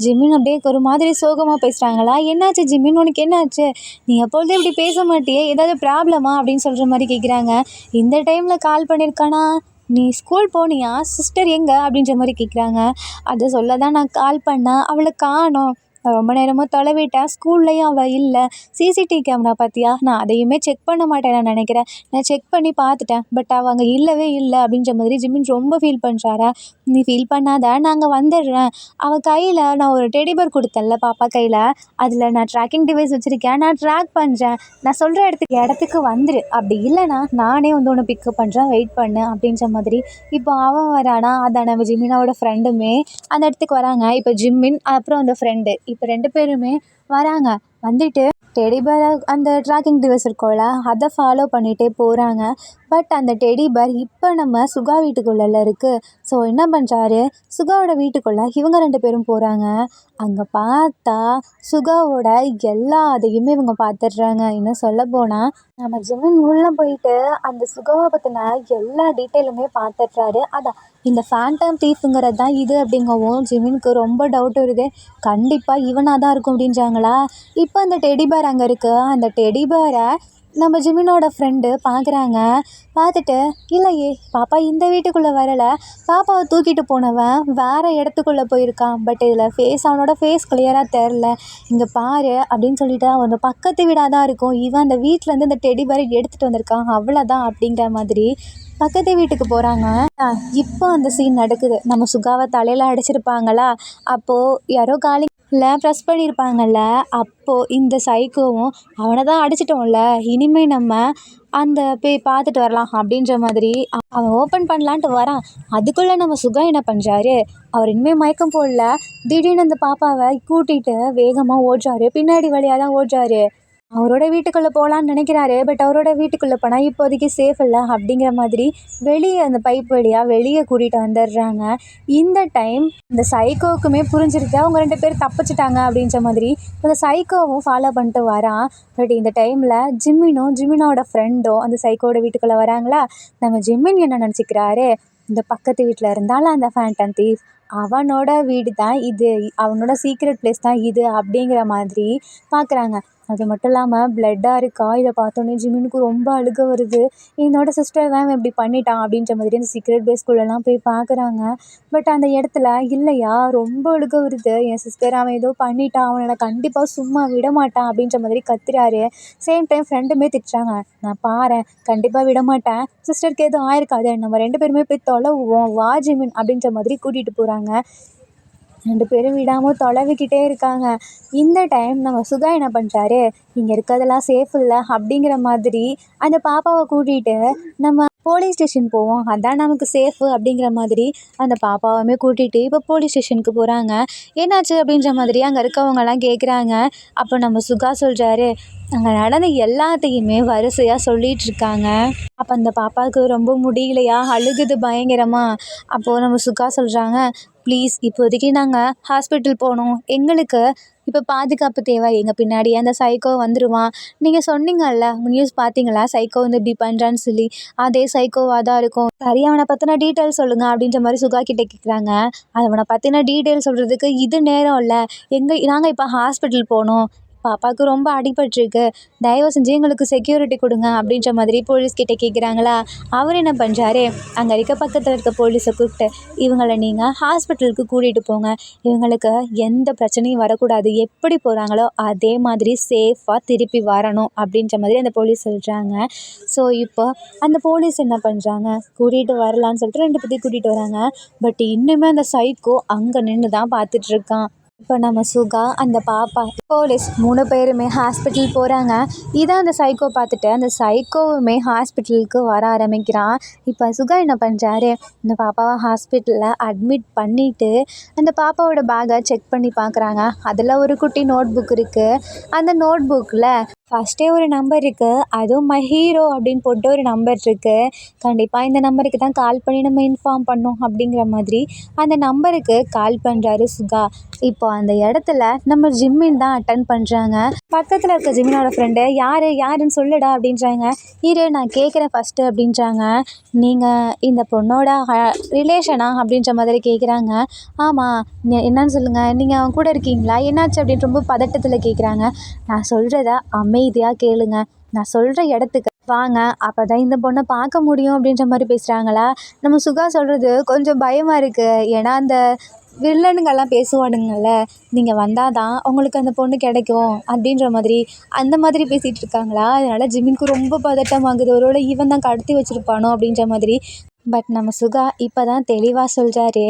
ஜிமின் அப்படியே ஒரு மாதிரி சோகமாக பேசுகிறாங்களா. "என்னாச்சு ஜிமின், உனக்கு என்னாச்சு, நீ எப்பொழுதும் இப்படி பேச மாட்டியே, ஏதாவது ப்ராப்ளமா?" அப்படின்னு சொல்கிற மாதிரி கேட்குறாங்க. "இந்த டைமில் கால் பண்ணியிருக்கானா, நீ ஸ்கூல் போனியா, சிஸ்டர் எங்கே?" அப்படின்ற மாதிரி கேட்குறாங்க. அதை சொல்ல தான் நான் கால் பண்ணேன், அவளை காணோம். ரொம்ப நேரமாக தொலைவிட்டேன், ஸ்கூல்லையும் அவள் இல்லை. சிசிடிவி கேமரா பார்த்தியா, நான் அதையுமே செக் பண்ண மாட்டேன் நான் நினைக்கிறேன். நான் செக் பண்ணி பார்த்துட்டேன், பட் அவள் அங்கே இல்லவே இல்லை அப்படின்ற மாதிரி ஜிமின் ரொம்ப ஃபீல் பண்ணுறாரா. நீ ஃபீல் பண்ணாத, நான் அங்கே வந்துடுறேன். அவள் கையில் நான் ஒரு டெடிபர் கொடுத்தேன்ல பாப்பா கையில், அதில் நான் ட்ராக்கிங் டிவைஸ் வச்சுருக்கேன், நான் ட்ராக் பண்ணுறேன். நான் சொல்கிற இடத்துக்கு வந்துரு, அப்படி இல்லைனா நானே வந்து உன்னை பிக்கப் பண்ணுறேன், வெயிட் பண்ணு அப்படின்ற மாதிரி. இப்போ அவன் வரானா, அதான் நம்ம ஜிமினாவோட ஃப்ரெண்டுமே அந்த இடத்துக்கு வராங்க. இப்போ ஜிம்மின் அப்புறம் அந்த ஃப்ரெண்டு இப்போ 2 பேருமே வராங்க. வந்துட்டு டெடி பேர் அந்த ட்ராக்கிங் டிவைஸ் இருக்கும்ல, அதை ஃபாலோ பண்ணிகிட்டே போகிறாங்க. பட் அந்த டெடி பேர் இப்போ நம்ம சுகா வீட்டுக்குள்ளே இருக்குது. ஸோ என்ன பண்ணுறாரு, சுகாவோட வீட்டுக்குள்ளே இவங்க 2 பேரும் போகிறாங்க. அங்கே பார்த்தா சுகாவோட எல்லாத்தையுமே இவங்க பார்த்துடுறாங்க. இன்னும் சொல்ல போனால் நம்ம ஜிமின் உள்ளே போயிட்டு அந்த சுகாவை பற்றின எல்லா டீட்டெயிலுமே பார்த்துட்றாரு. அதான் இந்த ஃபேண்டம் தீஃபுங்கிறது தான் இது அப்படிங்கவும் ஜிமினுக்கு ரொம்ப டவுட் வருது. கண்டிப்பாக இவனாக தான் இருக்கும் அப்படின்றாங்களா. இப்போ அந்த டெடி பேர் அங்கே இருக்குது. அந்த டெடி பேரை நம்ம ஜிமினோட ஃப்ரெண்டு பார்க்குறாங்க. பார்த்துட்டு, இல்லையே பாப்பா இந்த வீட்டுக்குள்ளே வரலை, பாப்பாவை தூக்கிட்டு போனவன் வேறு இடத்துக்குள்ளே போயிருக்கான். பட் இதில் அவனோட ஃபேஸ் கிளியராக தெரில, இங்கே பாரு அப்படின்னு சொல்லிட்டு அவன் பக்கத்து வீடாக தான் இருக்கும். இவன் அந்த வீட்டிலேருந்து இந்த டெடி பேரை எடுத்துகிட்டு வந்திருக்கான், அவ்வளோதான் அப்படிங்கிற மாதிரி பக்கத்து வீட்டுக்கு போகிறாங்க. இப்போ அந்த சீன் நடக்குது. நம்ம சுகாவை தலையில் அடிச்சிருப்பாங்களா, அப்போது யாரோ ப்ரெஸ் பண்ணியிருப்பாங்கல்ல, அப்போது இந்த சைக்கோவும் அவனை தான் அடிச்சிட்டோம்ல, இனிமேல் நம்ம அந்த போய் பார்த்துட்டு வரலாம் அப்படின்ற மாதிரி அவன் ஓப்பன் பண்ணலான்ட்டு வரான். அதுக்குள்ளே நம்ம சுகா என்ன பண்ணுறாரு, அவர் இனிமேல் மயக்கம் போடல, திடீர்னு அந்த பாப்பாவை கூட்டிகிட்டு வேகமாக ஓடுறாரு. பின்னாடி வழியாக தான் ஓடுறாரு. அவரோட வீட்டுக்குள்ளே போகலான்னு நினைக்கிறாரு. பட் அவரோட வீட்டுக்குள்ளே போனால் இப்போதைக்கு சேஃப் இல்லை அப்படிங்கிற மாதிரி வெளியே அந்த பைப் வழியாக வெளியே கூட்டிகிட்டு வந்துடுறாங்க. இந்த டைம் இந்த சைக்கோவுக்குமே புரிஞ்சிருக்கு, அவங்க 2 பேர் தப்பிச்சிட்டாங்க அப்படின்ற மாதிரி. அந்த சைக்கோவும் ஃபாலோ பண்ணிட்டு வரான். பட் இந்த டைமில் ஜிமினோட ஃப்ரெண்டும் அந்த சைக்கோவோட வீட்டுக்குள்ளே வராங்களா. நம்ம ஜிமின் என்ன நினச்சிக்கிறாரு, இந்த பக்கத்து வீட்டில் இருந்தாலும் அந்த ஃபேண்டம் தீஃப் அவனோட வீடு தான் இது, அவனோட சீக்ரெட் பிளேஸ் தான் இது அப்படிங்கிற மாதிரி பார்க்குறாங்க. அது மட்டும் இல்லாமல் பிளட்டாக இருக்கா. இதை பார்த்தோன்னே ஜிமினுக்கு ரொம்ப அழுக வருது. என்னோட சிஸ்டர் தான் இப்படி பண்ணிட்டான் அப்படின்ற மாதிரி அந்த சீக்ரெட் பிளேஸ்குள்ளெல்லாம் போய் பார்க்குறாங்க. பட் அந்த இடத்துல இல்லையா, ரொம்ப அழுக வருது. என் சிஸ்டர் அவன் ஏதோ பண்ணிட்டான், அவனை நான் கண்டிப்பாக சும்மா விட மாட்டான் அப்படின்ற மாதிரி கத்துறாரு. சேம் டைம் ஃப்ரெண்டுமே திட்டுறாங்க, நான் பாரேன் கண்டிப்பாக விட மாட்டேன், சிஸ்டருக்கு எதுவும் ஆயிருக்காது, நம்ம 2 பேருமே போய் தொலைவோம் வா ஜிமின் அப்படின்ற மாதிரி கூட்டிகிட்டு போகிறாங்க. 2 பேரும் விடாமல் தொலைவிக்கிட்டே இருக்காங்க. இந்த டைம் நம்ம சுகா என்ன பண்ணுறாரு, இங்கே இருக்கிறதெல்லாம் சேஃப் இல்லை அப்படிங்கிற மாதிரி அந்த பாப்பாவை கூட்டிகிட்டு நம்ம போலீஸ் ஸ்டேஷன் போவோம், அதான் நமக்கு சேஃபு அப்படிங்கிற மாதிரி அந்த பாப்பாவுமே கூட்டிகிட்டு இப்போ போலீஸ் ஸ்டேஷனுக்கு போகிறாங்க. என்னாச்சு அப்படின்ற மாதிரி அங்கே இருக்கவங்கலாம் கேட்குறாங்க. அப்போ நம்ம சுகா சொல்கிறாரு, அங்கே நடந்த எல்லாத்தையுமே வரிசையாக சொல்லிகிட்ருக்காங்க. அப்போ அந்த பாப்பாவுக்கு ரொம்ப முடியலையா, அழுகுது பயங்கரமாக. அப்போது நம்ம சுகா சொல்கிறாங்க, ப்ளீஸ் இப்போதைக்கு நாங்கள் ஹாஸ்பிட்டல் போகணும், எங்களுக்கு இப்போ பாதுகாப்பு தேவை, எங்கள் பின்னாடியே அந்த சைக்கோ வந்துடுவான். நீங்கள் சொன்னீங்கல்ல, நியூஸ் பார்த்தீங்களா, சைக்கோ வந்து இப்படி பண்ணுறான்னு சொல்லி, அதே சைக்கோவாக தான் இருக்கும். சரி அவனை பற்றின டீட்டெயில் சொல்லுங்கள் அப்படின்ற மாதிரி சுகா கிட்டே கேட்குறாங்க. அவனை பற்றின டீட்டெயில் சொல்கிறதுக்கு இது நேரம் இல்லை, நாங்கள் இப்போ ஹாஸ்பிட்டல் போகணும், பாப்பாவுக்கு ரொம்ப அடிபட்டிருக்கு, தயவு செஞ்சு எங்களுக்கு செக்யூரிட்டி கொடுங்க அப்படின்ற மாதிரி போலீஸ்கிட்ட கேட்குறாங்களா. அவர் என்ன பண்ணுறாரு, அங்கே இருக்க பக்கத்தில் இருக்க போலீஸை கூப்பிட்டு, இவங்களை நீங்கள் ஹாஸ்பிட்டலுக்கு கூட்டிகிட்டு போங்க, இவங்களுக்கு எந்த பிரச்சனையும் வரக்கூடாது, எப்படி போகிறாங்களோ அதே மாதிரி சேஃபாக திருப்பி வரணும் அப்படின்ற மாதிரி அந்த போலீஸ் சொல்கிறாங்க. ஸோ இப்போ அந்த போலீஸ் என்ன பண்ணுறாங்க, கூட்டிகிட்டு வரலான்னு சொல்லிட்டு 2 பேர்த்தையும் கூட்டிகிட்டு வராங்க. பட் இன்னுமே அந்த சைக்கோ அங்கே நின்று தான் பார்த்துட்ருக்கான். இப்போ நம்ம சுகா, அந்த பாப்பா, போலீஸ் 3 பேருமே ஹாஸ்பிட்டல் போகிறாங்க. இதான் அந்த சைக்கோ பார்த்துட்டு அந்த சைக்கோவுமே ஹாஸ்பிட்டலுக்கு வர ஆரம்பிக்கிறான். இப்போ சுகா என்ன பண்ணுறாரு, இந்த பாப்பாவை ஹாஸ்பிட்டலில் அட்மிட் பண்ணிவிட்டு அந்த பாப்பாவோட பேக்கை செக் பண்ணி பார்க்குறாங்க. அதில் ஒரு குட்டி நோட் புக் இருக்குது. அந்த நோட் புக்கில் ஃபஸ்ட்டே ஒரு நம்பர் இருக்குது, அதுவும் மை ஹீரோ அப்படின்னு போட்டு ஒரு நம்பர் இருக்குது. கண்டிப்பாக இந்த நம்பருக்கு தான் கால் பண்ணி நம்ம இன்ஃபார்ம் பண்ணோம் அப்படிங்கிற மாதிரி அந்த நம்பருக்கு கால் பண்ணுறாரு சுகா. இப்போ அந்த இடத்துல நம்ம ஜிம்மின் தான் அட்டன் பண்ணுறாங்க. பக்கத்தில் இருக்க ஜிம்மினோட ஃப்ரெண்டு, யாருன்னு சொல்லுடா அப்படின்றாங்க. இரு நான் கேட்குறேன் ஃபஸ்ட்டு அப்படின்றாங்க. நீங்கள் இந்த பொண்ணோட ரிலேஷனா அப்படின்ற மாதிரி கேட்குறாங்க. ஆமாம் என்னன்னு சொல்லுங்கள், நீங்கள் அவன் கூட இருக்கீங்களா, என்னாச்சு அப்படின்னு ரொம்ப பதட்டத்தில் கேட்குறாங்க. நான் சொல்கிறத அமைதியாக கேளுங்க, நான் சொல்கிற இடத்துக்கு வாங்க, அப்போ தான் இந்த பொண்ணை பார்க்க முடியும் அப்படின்ற மாதிரி பேசுகிறாங்களா. நம்ம சுகா சொல்கிறது கொஞ்சம் பயமாக இருக்குது. ஏன்னா அந்த வில்லனுங்கெல்லாம் பேசுவானுங்கள்ல, நீங்கள் வந்தால் தான் உங்களுக்கு அந்த பொண்ணு கிடைக்கும் அப்படின்ற மாதிரி, அந்த மாதிரி பேசிகிட்டு இருக்காங்களா. அதனால் ஜிமினுக்கு ரொம்ப பதட்டமாகுது. ஒருவேளை இவன் தான் கடத்தி வச்சுருப்பானோ அப்படின்ற மாதிரி. பட் நம்ம சுகா இப்போ தான் தெளிவாக சொல்கிறாரு.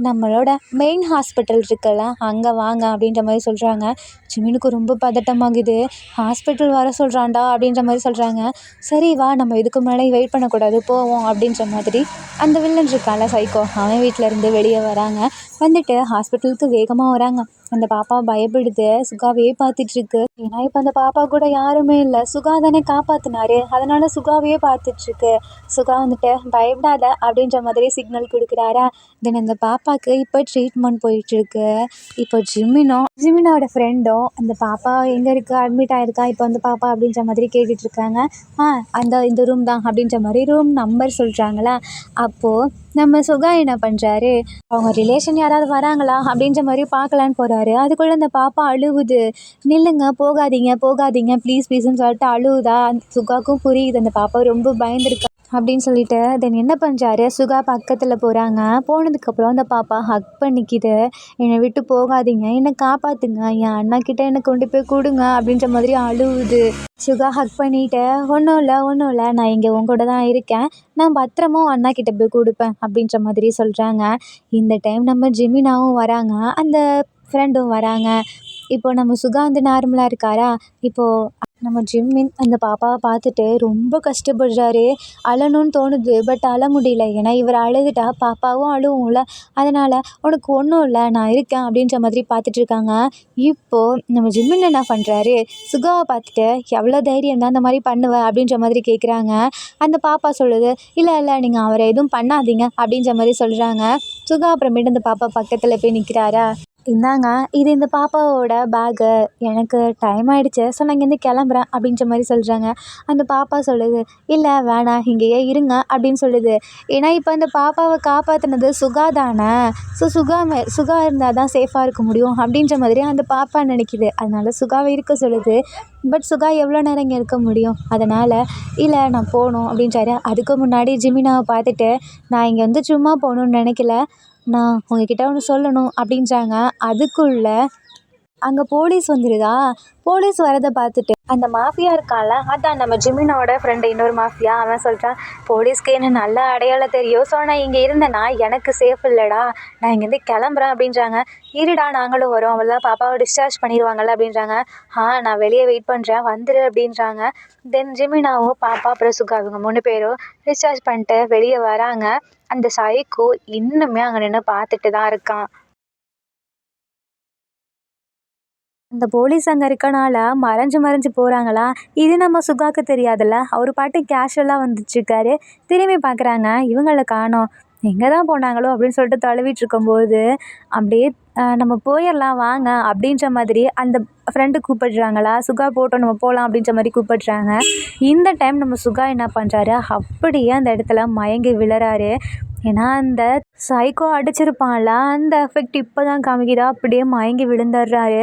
நம்மளோட மெயின் ஹாஸ்பிட்டல் இருக்குல்ல, அங்கே வாங்க அப்படின்ற மாதிரி சொல்கிறாங்க. ஜிமினுக்கு ரொம்ப பதட்டமாகுது. ஹாஸ்பிட்டல் வர சொல்கிறான்டா அப்படின்ற மாதிரி சொல்கிறாங்க. சரி வா, நம்ம இதுக்கு முன்னாடி வெயிட் பண்ணக்கூடாது, போவோம் அப்படின்ற மாதிரி அந்த வில்லன் இருக்கான்ல சைக்கோ, அவன் வீட்டில் இருந்து வெளியே வராங்க. வந்துட்டு ஹாஸ்பிட்டலுக்கு வேகமாக வராங்க. அந்த பாப்பா பயப்படுது. சுகாவையே பார்த்துட்ருக்கு. ஏன்னா இப்போ அந்த பாப்பா கூட யாருமே இல்லை. சுகா தானே காப்பாற்றினாரு, அதனால சுகாவையே பார்த்துட்ருக்கு. சுகா வந்துட்டு பயப்படாத அப்படின்ற மாதிரி சிக்னல் கொடுக்குறாரா. தென் அந்த பாப்பாவுக்கு இப்போ ட்ரீட்மெண்ட் போயிட்டுருக்கு. இப்போ ஜிமினோட ஃப்ரெண்டும் அந்த பாப்பா எங்கே இருக்கா, அட்மிட் ஆகிருக்கா இப்போ அந்த பாப்பா அப்படின்ற மாதிரி கேட்டுட்ருக்காங்க. இந்த ரூம் தான் அப்படின்ற மாதிரி ரூம் நம்பர் சொல்கிறாங்களா. அப்போது நம்ம சுகா என்ன பண்ணுறாரு, அவங்க ரிலேஷன் யாராவது வராங்களா அப்படின்ற மாதிரி பார்க்கலான்னு போகிறாரு. அதுக்குள்ளே அந்த பாப்பா அழுவுது. நில்லுங்க, போகாதீங்க போகாதீங்க ப்ளீஸ் ப்ளீஸ்ன்னு சொல்லிட்டு அழுவுதா. சுகாவுக்கும் புரியுது அந்த பாப்பா ரொம்ப பயந்துருக்கா அப்படின்னு சொல்லிட்டு. தென் என்ன பண்ணுறாரு, சுகா பக்கத்தில் போகிறாங்க. போனதுக்கப்புறம் அந்த பாப்பா ஹக் பண்ணிக்கிது. என்னை விட்டு போகாதீங்க, என்னை காப்பாற்றுங்க, என் அண்ணா கிட்டே என்னை கொண்டு போய் கொடுங்க அப்படின்ற மாதிரி அழுவுது. சுகா ஹக் பண்ணிவிட்டு, ஒன்றும் இல்லை நான் இங்கே உன் கூட தான் இருக்கேன், நான் பத்திரமா அண்ணா கிட்டே போய் கொடுப்பேன் அப்படின்ற மாதிரி சொல்கிறாங்க. இந்த டைம் நம்ம ஜிமினாவும் வராங்க, அந்த ஃப்ரெண்டும் வராங்க. இப்போது நம்ம சுகா வந்து நார்மலாக இருக்காரா. இப்போது நம்ம ஜிம்மின் அந்த பாப்பாவை பார்த்துட்டு ரொம்ப கஷ்டப்படுறாரு. அழணும்னு தோணுது, பட் அழ முடியல. ஏன்னா இவர் அழுதுட்டா பாப்பாவும் அழுவும்ல. அதனால் உனக்கு ஒன்றும் இல்லை, நான் இருக்கேன் அப்படின்ற மாதிரி பார்த்துட்ருக்காங்க. இப்போது நம்ம ஜிம்மின் என்ன பண்ணுறாரு, சுகாவை பார்த்துட்டு எவ்வளோ தைரியம் தான் அந்த மாதிரி பண்ணுவேன் அப்படின்ற மாதிரி கேட்குறாங்க. அந்த பாப்பா சொல்லுது, இல்லை நீங்கள் அவரை எதுவும் பண்ணாதீங்க அப்படின்ற மாதிரி சொல்கிறாங்க. சுகா அப்புறமேட்டு அந்த பாப்பா பக்கத்தில் போய் நிற்கிறாரா. இந்தாங்க, இது இந்த பாப்பாவோட பேகு, எனக்கு டைம் ஆகிடுச்சு, ஸோ நான் இங்கேருந்து கிளம்புறேன் அப்படின்ற மாதிரி சொல்கிறாங்க. அந்த பாப்பா சொல்லுது, இல்லை வேணாம் இங்கேயே இருங்க அப்படின்னு சொல்லுது. ஏன்னா இப்போ அந்த பாப்பாவை காப்பாற்றினது சுகா தானே, ஸோ சுகா இருந்தால் தான் சேஃபாக இருக்க முடியும் அப்படின்ற மாதிரி அந்த பாப்பா நினைக்கிது. அதனால் சுகாவை இருக்க சொல்லுது. பட் சுகா எவ்வளோ நேரம் இங்கே இருக்க முடியும், அதனால் இல்லை நான் போகணும் அப்படின்றாரு. அதுக்கு முன்னாடி ஜிமினாவை பார்த்துட்டு, நான் இங்கே வந்து சும்மா போகணுன்னு நினைக்கல, நான் உங்ககிட்ட ஒன்று சொல்லணும் அப்படின்றாங்க. அதுக்குள்ளே அங்கே போலீஸ் வந்துடுதா. போலீஸ் வரதை பார்த்துட்டு அந்த மாஃபியா இருக்கான்ல, அதான் நம்ம ஜிமினோட ஃப்ரெண்டு இன்னொரு மாஃபியா, அவன் சொல்கிறான், போலீஸ்க்கு என்ன நல்ல அடையாளம் தெரியும், ஸோ நான் இங்கே இருந்தேன்னா எனக்கு சேஃப் இல்லைடா, நான் இங்கேருந்து கிளம்புறேன் அப்படின்றாங்க. இருடா நாங்களும் வரோம், அவ்வளோதான் பாப்பாவை டிஸ்சார்ஜ் பண்ணிடுவாங்கல்ல அப்படின்றாங்க. நான் வெளியே வெயிட் பண்ணுறேன், வந்துடு அப்படின்றாங்க. தென் ஜிமினாவும் பாப்பா அப்புறம் சுகா இவங்க 3 பேரும் டிஸ்சார்ஜ் பண்ணிட்டு வெளியே வராங்க. அந்த சைக்கோ இன்னுமே அங்கே நின்று பார்த்துட்டு தான் இருக்கான். அந்த போலீஸ் அங்கே இருக்கனால மறைஞ்சு போகிறாங்களா. இது நம்ம சுகாவுக்கு தெரியாதுல்ல. அவர் பாட்டு கேஷுவலாக வந்துட்டுருக்காரு. திரும்பி பார்க்குறாங்க, இவங்களை காணோம், எங்கே தான் போனாங்களோ அப்படின்னு சொல்லிட்டு தழுவிட்டு இருக்கும்போது அப்படியே நம்ம போயிடலாம் வாங்க அப்படின்ற மாதிரி அந்த ஃப்ரெண்டு கூப்பிடுறாங்களா. சுகா போட்டோம் நம்ம போகலாம் அப்படின்ற மாதிரி கூப்பிடுறாங்க. இந்த டைம் நம்ம சுகா என்ன பண்ணுறாரு, அப்படியே அந்த இடத்துல மயங்கி விழுறாரு. ஏன்னா அந்த சைக்கோ அடிச்சிருப்பான்ல, அந்த எஃபெக்ட் இப்போ தான் காமிக்குதா. அப்படியே மயங்கி விழுந்துடுறாரு.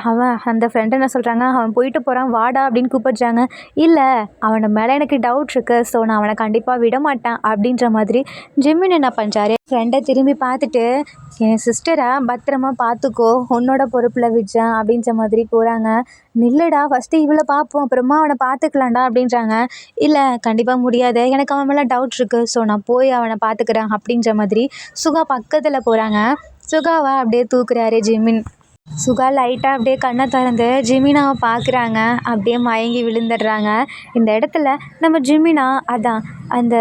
அவன் அந்த ஃப்ரெண்டு என்ன சொல்கிறாங்க, அவன் போயிட்டு போகிறான் வாடா அப்படின்னு கூப்பிடுறாங்க. இல்லை அவனை மேலே எனக்கு டவுட் இருக்குது, ஸோ நான் அவனை கண்டிப்பாக விட மாட்டேன் அப்படின்ற மாதிரி ஜிம்மின் என்ன பண்ணுறாரு, ஃப்ரெண்டை திரும்பி பார்த்துட்டு, என் சிஸ்டரை பத்திரமா பார்த்துக்கோ, உன்னோட பொறுப்பில் விடுறேன் அப்படின்ற மாதிரி போகிறாங்க. நில்லுடா, ஃபஸ்ட்டு இவ்வளோ பார்ப்போம், அப்புறமா அவனை பார்த்துக்கலாம்டா அப்படின்றாங்க. இல்லை கண்டிப்பாக முடியாது, எனக்கு அவன் மேலே டவுட் இருக்குது, ஸோ நான் போய் அவனை பார்த்துக்கிறேன் அப்படின்ற மாதிரி சுகா பக்கத்தில் போகிறாங்க. சுகாவை அப்படியே தூக்குறாரு ஜிமின். சுகா லைட்டாக அப்படியே கண்ணை திறந்து ஜிமினாவை பார்க்குறாங்க. அப்படியே மயங்கி விழுந்துடுறாங்க. இந்த இடத்துல நம்ம ஜிமினா அதான் அந்த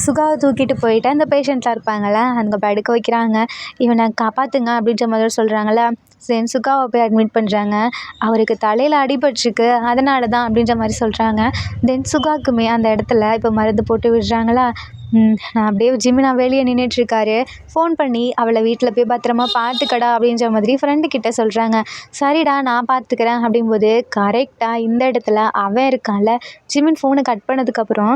சுகாவை தூக்கிட்டு போயிட்டு அந்த பேஷண்ட்லாம் இருப்பாங்கள்ல, அங்கே படுக்க வைக்கிறாங்க. இவனை காப்பாற்றுங்க அப்படின்ற மாதிரி சொல்கிறாங்கள. சரி சுகாவை போய் அட்மிட் பண்ணுறாங்க. அவருக்கு தலையில் அடிபட்டிருக்கு, அதனால தான் அப்படின்ற மாதிரி சொல்கிறாங்க. தென் சுகாவுக்குமே அந்த இடத்துல இப்போ மருந்து போட்டு விடுறாங்களா. நான் அப்படியே ஜிமினா வெளியே நின்றுட்டுருக்காரு. ஃபோன் பண்ணி அவளை வீட்டில் போய் பத்திரமா பார்த்துக்கடா அப்படின்ற மாதிரி ஃப்ரெண்டுக்கிட்ட சொல்கிறாங்க. சரிடா நான் பார்த்துக்கிறேன் அப்படிங்கும்போது கரெக்டாக இந்த இடத்துல அவன் இருக்கான்ல, ஜிமின் ஃபோனை கட் பண்ணதுக்கப்புறம்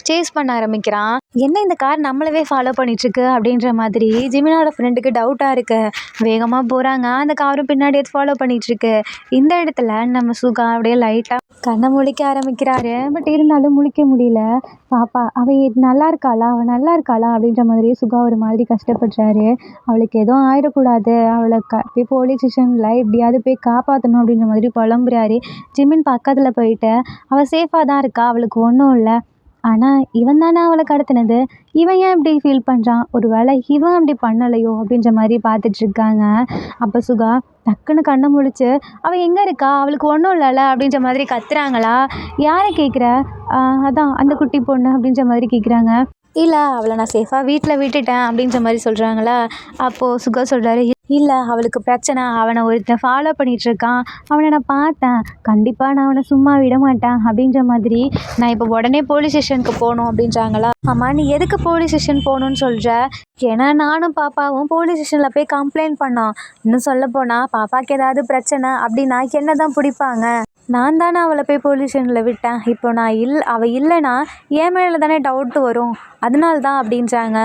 சேஸ் பண்ண ஆரம்பிக்கிறான். என்ன இந்த கார் நம்மளவே ஃபாலோ பண்ணிட்டுருக்கு அப்படின்ற மாதிரி ஜிமினோட ஃப்ரெண்டுக்கு டவுட்டாக இருக்கு. வேகமாக போகிறாங்க. அந்த காரும் பின்னாடியே ஃபாலோ பண்ணிகிட்ருக்கு. இந்த இடத்துல நம்ம சுகா அப்படியே லைட்டாக கண்ணை முழிக்க ஆரம்பிக்கிறாரு. பட் இருந்தாலும் முழிக்க முடியல. பாப்பா நல்லா இருக்காளா, அவள் நல்லா இருக்காளா அப்படின்ற மாதிரி சுகா ஒரு மாதிரி கஷ்டப்படுறாரு. அவளுக்கு எதுவும் ஆயிடக்கூடாது, அவளை போய் போலீஸ் ஸ்டேஷனில் எப்படியாவது போய் காப்பாற்றணும் அப்படின்ற மாதிரி புலம்புறாரு. ஜிமின் பக்கத்தில் போயிட்டு அவள் சேஃபாக தான் இருக்கா, அவளுக்கு ஒன்றும் இல்லை. ஆனால் இவன் தானே அவளை கடத்தினது, இவன் ஏன் இப்படி ஃபீல் பண்ணுறான், ஒரு வேளை இவன் அப்படி பண்ணலையோ அப்படின்ற மாதிரி பார்த்துட்ருக்காங்க. அப்போ சுகா டக்குன்னு கண்ணை முழிச்சு அவள் எங்கே இருக்கா, அவளுக்கு ஒன்றும் இல்லைல்ல அப்படின்ற மாதிரி கத்துறாங்களா. யாரை கேட்குற, அதான் அந்த குட்டி பொண்ணு அப்படின்ற மாதிரி கேட்குறாங்க. இல்லை, அவளை நான் சேஃபாக வீட்டில் விட்டுட்டேன் அப்படின்ற மாதிரி சொல்கிறாங்களா. அப்போது சுகா சொல்கிறாரு, இல்லை அவளுக்கு பிரச்சனை, அவனை ஒருத்தன் ஃபாலோ பண்ணிகிட்ருக்கான், அவனை நான் பார்த்தேன், கண்டிப்பாக நான் அவனை சும்மா விட மாட்டேன் அப்படின்ற மாதிரி. நான் இப்போ உடனே போலீஸ் ஸ்டேஷனுக்கு போகணும் அப்படின்றாங்களா. ஆமாம், நீ எதுக்கு போலீஸ் ஸ்டேஷன் போகணுன்னு சொல்கிற, ஏன்னா நானும் பாப்பாவும் போலீஸ் ஸ்டேஷனில் போய் கம்ப்ளைண்ட் பண்ணோம். இன்னும் சொல்லப்போனால் பாப்பாவுக்கு ஏதாவது பிரச்சனை அப்படின்னா என்ன தான் பிடிப்பாங்க. நான் தானே அவளை போய் போலீஸ் ஸ்டேஷனில் விட்டேன். இப்போ அவள் இல்லைன்னா என் மேலே தானே டவுட்டு வரும், அதனால தான் அப்படின்றாங்க.